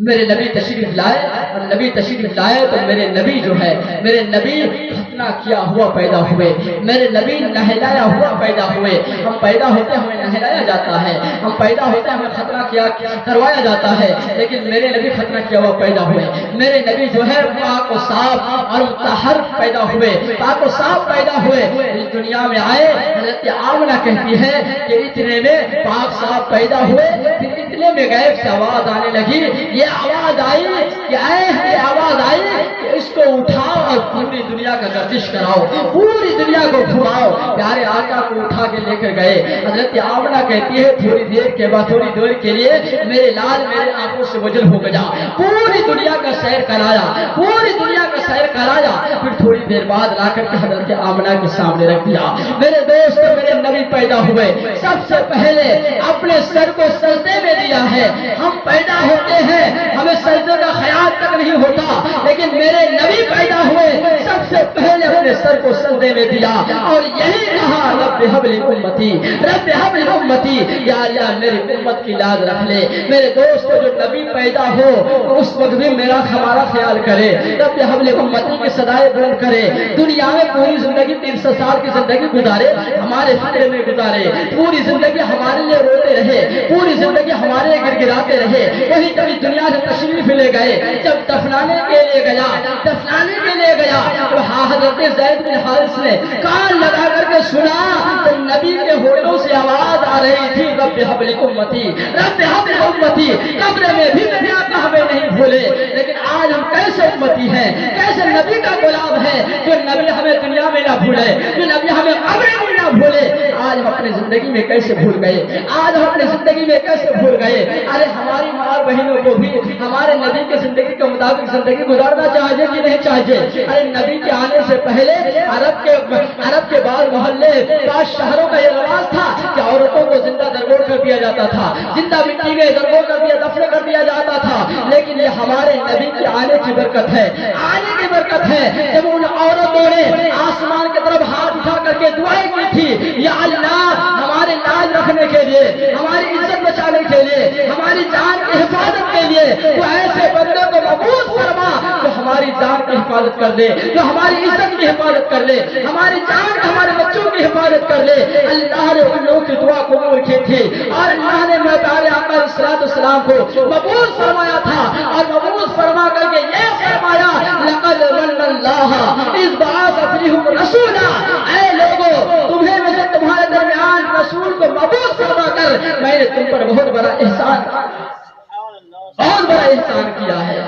میرے نبی تشریف لائے اور نبی تشریف لائے تو میرے نبی جو ہے میرے نبی ختنہ کیا ہوا پیدا ہوئے، میرے نبی نہلایا ہوا پیدا ہوئے۔ ہم پیدا ہوتے ہمیں نہلایا جاتا ہے، ہم پیدا ہوتے ہمیں ختنہ کیا کروایا جاتا ہے، لیکن میرے نبی ختنہ کیا ہوا پیدا ہوئے۔ میرے نبی جو ہے پاک و صاف اور مطہر پیدا ہوئے، پاک و صاف پیدا ہوئے، اس دنیا میں آئے۔ حضرت آمنہ کہتی ہے کہ اتنے میں پاک صاف پیدا ہوئے، پھر اتنے میں غیب سے آواز آنے لگی، یہ آواز آئی کہ یہ آواز آئی کہ اس کو اٹھاؤ اور پوری دنیا کا گردش کراؤ، پوری دنیا کو گھماؤ۔ پیارے آقا کو اٹھا کے لے کر گئے۔ حضرت آمنہ کہتی ہے تھوڑی دیر کے بعد، تھوڑی دیر کے لیے میرے لال میرے آنکھوں سے وجل ہو گیا، پوری دنیا کا سیر کرایا، پوری دنیا کا سیر کرایا، پھر تھوڑی دیر بعد لا کر کے حضرت آمنہ کے سامنے رکھ دیا۔ میرے دوست میرے نبی پیدا ہوئے، سب سے پہلے اپنے سر کو سجدے میں دیا ہے۔ ہم پیدا ہوتے ہیں ہمیں سجدے کا خیال تک نہیں ہوتا، لیکن میرے نبی پیدا ہوئے سب سے پہلے اپنے سر کو سجدے میں دیا اور یہی کہا رب حب لی امتی، رب حب لی امتی، یا اللہ میری امت کی لاز رکھ لے۔ میرے دوست جو نبی پیدا ہو اس وقت بھی میرا ہمارا خیال کرے، رب حب لی امتی کی صدائے بلند کرے۔ دنیا میں پوری زندگی 300 سال کی زندگی گزارے، ہمارے فکر میں گزارے، پوری زندگی ہمارے لیے روتے رہے، پوری زندگی ہمارے لیے گڑگڑاتے رہے، وہی کبھی دنیا سے تشریف لے گئے۔ جب دفنانے کے لیے گیا، دفنانے کے لیے گیا تو حضرت زید بن حارث نے کان لگا کر کے سنا تو نبی کے ہونٹوں سے آواز آ رہی تھی رب حب لی امتی، رب حب لی امتی۔ قبر میں بھی نبی آقا ہمیں نہیں بھولے، لیکن آج ہم کیسے امتی ہیں، کیسے نبی کا غلام ہے جو نبی ہمیں دنیا میں نہ بھولے، جو نبی ہمیں قبر میں نہ بھولے۔ آج ہم اپنی زندگی میں کیسے بھول گئے، آج ہم اپنی زندگی میں کیسے بھول گئے۔ ارے ہماری ماں بہنوں کو بھی ہمارے نبی کے زندگی کے مطابق زندگی گزارنا چاہیے کہ نہیں چاہیے؟ ارے نبی کے آنے سے پہلے عرب کے بعد محلے بعض شہروں کا یہ رواج تھا کہ عورتوں کو زندہ درگور کر دیا جاتا تھا، زندہ مٹی میں درگور کر دیا، دفن کر دیا جاتا تھا۔ لیکن یہ ہمارے نبی کے آنے کی برکت ہے، آنے کی برکت ہے۔ جب ان عورتوں نے آسمان کی طرف ہاتھ اٹھا کر کے دعائیں کی تھی، یا اللہ ہمارے لاج رکھنے کے لیے، ہماری عزت بچانے کے لیے، ہماری جان کی حفاظت کے لیے تو ایسے بندے کو مبعوث فرما جو ہماری جان کی حفاظت کر لے، جو ہماری عزت کی حفاظت کر لے، ہماری جان ہمارے بچوں کی حفاظت کر لے۔ اللہ نے ان لوگوں کی دعا قبول کی تھی اور اللہ نے پیارے آقا علیہ السلام کو مبعوث فرمایا تھا، اور مبعوث فرما کر کے یہ فرمایا لقد من اللہ اذ بعث فیہم رسولا، اے لوگوں تمہیں میں سے تمہارے درمیان رسول کو مبعوث فرما کر میں نے تم پر بہت بڑا احسان کیا ہے۔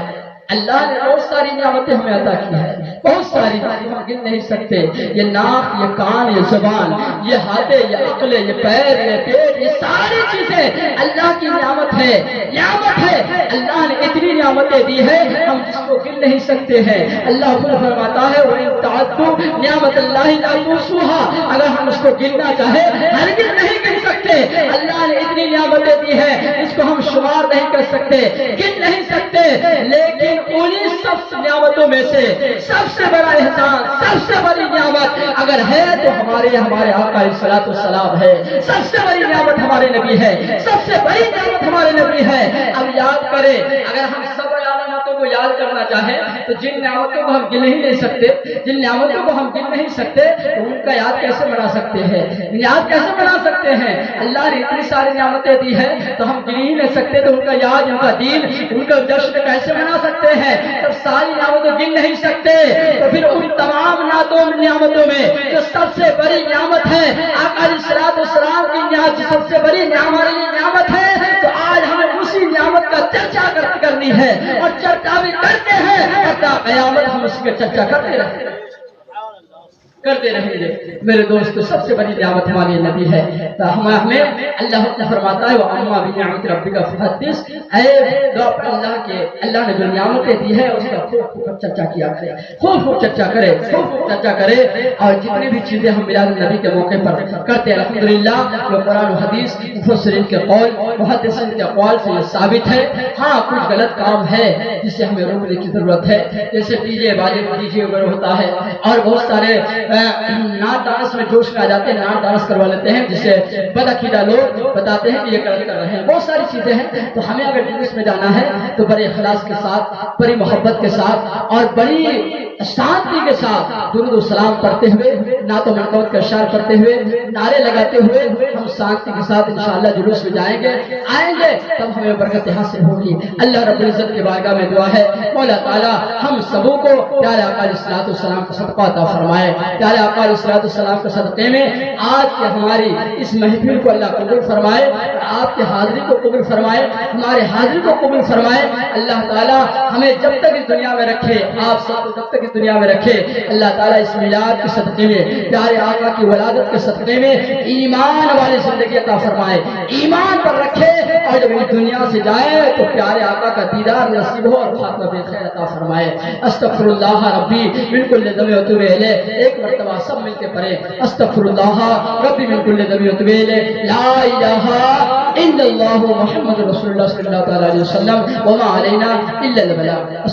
اللہ نے بہت ساری نعمتیں ہمیں عطا کی ہے، بہت ساری ہم گن نہیں سکتے۔ یہ ناک، یہ کان، یہ زبان، یہ ہاتھ، یہ عقل، یہ پیر، یہ پیٹ، یہ ساری چیزیں اللہ کی نعمت ہے، نعمت ہے۔ اللہ نے اتنی نعمتیں دی ہے ہم جس کو گن نہیں سکتے ہیں۔ اللہ خود فرماتا ہے وَإِن تَعُدُّوا نِعْمَتَ اللَّهِ لَا تُحْصُوهَا، اگر ہم اس کو گننا چاہے ہرگز نہیں گن سکتے۔ اللہ نے اتنی نعمتیں دی ہے اس کو ہم شمار نہیں کر سکتے، گن نہیں سکتے، لیکن انہی سب نعمتوں میں سے سب سے بڑا احسان، سب سے بڑی نعمت اگر ہے تو ہمارے آقا علیہ السلام ہے۔ سب سے بڑی نعمت ہمارے نبی ہے، سب سے بڑی نعمت ہمارے نبی ہے۔ اب یاد کریں، اگر ہم سب نعمتوں کو یاد کرنا چاہیں تو جن نعمتوں کو ہم گن نہیں لے سکتے، جن نعمتوں کو ہم گن نہیں سکتے تو ان کا یاد کیسے بنا سکتے ہیں، یاد کیسے بنا سکتے ہیں؟ اللہ نے اتنی ساری نعمتیں دی ہے تو ہم گن ہی نہیں سکتے تو ان کا یاد، ان کا دین، ان کا جشن کیسے بنا سکتے ہیں؟ جب ساری نعمتیں گن نہیں سکتے تو پھر ان تمام نعمتوں میں جو سب سے بڑی نعمت ہے آقا علیہ السلام کی نعمت سب سے بڑی نعمت ہے، تو آج ہمیں اسی نعمت کا چرچا کرنی ہے اور چرچا بھی کرتے ہیں حتی قیامت ہم اس کی چرچا کرتے رہیں گے۔ میرے دوست سب سے بڑی نعمت ہماری نبی ہے۔ تو ہمیں اللہ فرماتا ہے وَأَمَّا بِنِعْمَتِ رَبِّكَ فَحَدِّثْ، اے اللہ نے جو نعمتیں دی ہے اس کا خوب چرچا کیا کرے، خوب چرچا کرے، خوب چرچا کرے۔ اور جتنی بھی چیزیں ہم میلاد النبی کے موقع پر کرتے ہیں الحمدللہ جو قرآن و حدیث مفسرین کے قول محدثین کے اقوال سے یہ ثابت ہے۔ ہاں کچھ غلط کام ہے جسے ہمیں روکنے کی ضرورت ہے، جیسے ڈی جے باجے وغیرہ ہوتا ہے اور بہت سارے نعت دانس میں جوش میں آ جاتے ہیں، نعت دانس کروا لیتے ہیں، جسے بدعقیدہ لوگ بتاتے ہیں کہ یہ غلط کر رہے ہیں. بہت ساری چیزیں ہیں. تو ہمیں اگر جلوس میں جانا ہے تو بڑے اخلاص کے ساتھ، بڑی محبت کے ساتھ اور بڑی شانتی کے ساتھ درود و سلام پڑھتے ہوئے، نعت و منقبت کا اشعار پڑھتے ہوئے، نعرے لگاتے ہوئے ہم شانتی کے ساتھ انشاءاللہ جلوس میں آئیں گے تب ہمیں برکت حاصل ہوگی. اللہ رب العزت کی بارگاہ میں دعا ہے مولا تعالی ہم سبوں کو پیارے آقا علیہ الصلوۃ والسلام کا صدقہ عطا فرمائے. پیارے آقا علیہ الصلوۃ والسلام کے صدقے میں آج کے ہماری اس محفل کو اللہ قبول فرمائے، آپ کی حاضری کو قبول فرمائے، ہمارے حاضری کو قبول فرمائے. اللہ تعالی ہمیں جب تک اس دنیا میں رکھے، آپ سب کو جب تک اس دنیا میں رکھے، اللہ تعالیٰ اس میلاد کے صدقے میں، پیارے آقا کی ولادت کے صدقے میں ایمان والی زندگی عطا فرمائے، ایمان پر رکھے، اور جب اس دنیا سے جائے تو پیارے آقا کا دیدار نصیب ہو اور خاتمہ بخیر عطا فرمائے. استغفر اللہ ربی من کل ذنب واتوب الیہ. ایک مرتبہ سب مل کے پڑھیں استغفر اللہ ربی من کل ذنب واتوب الیہ. لا الہ الا اللہ محمد رسول اللہ صلی اللہ علیہ وسلم وما علینا الا البلاغ.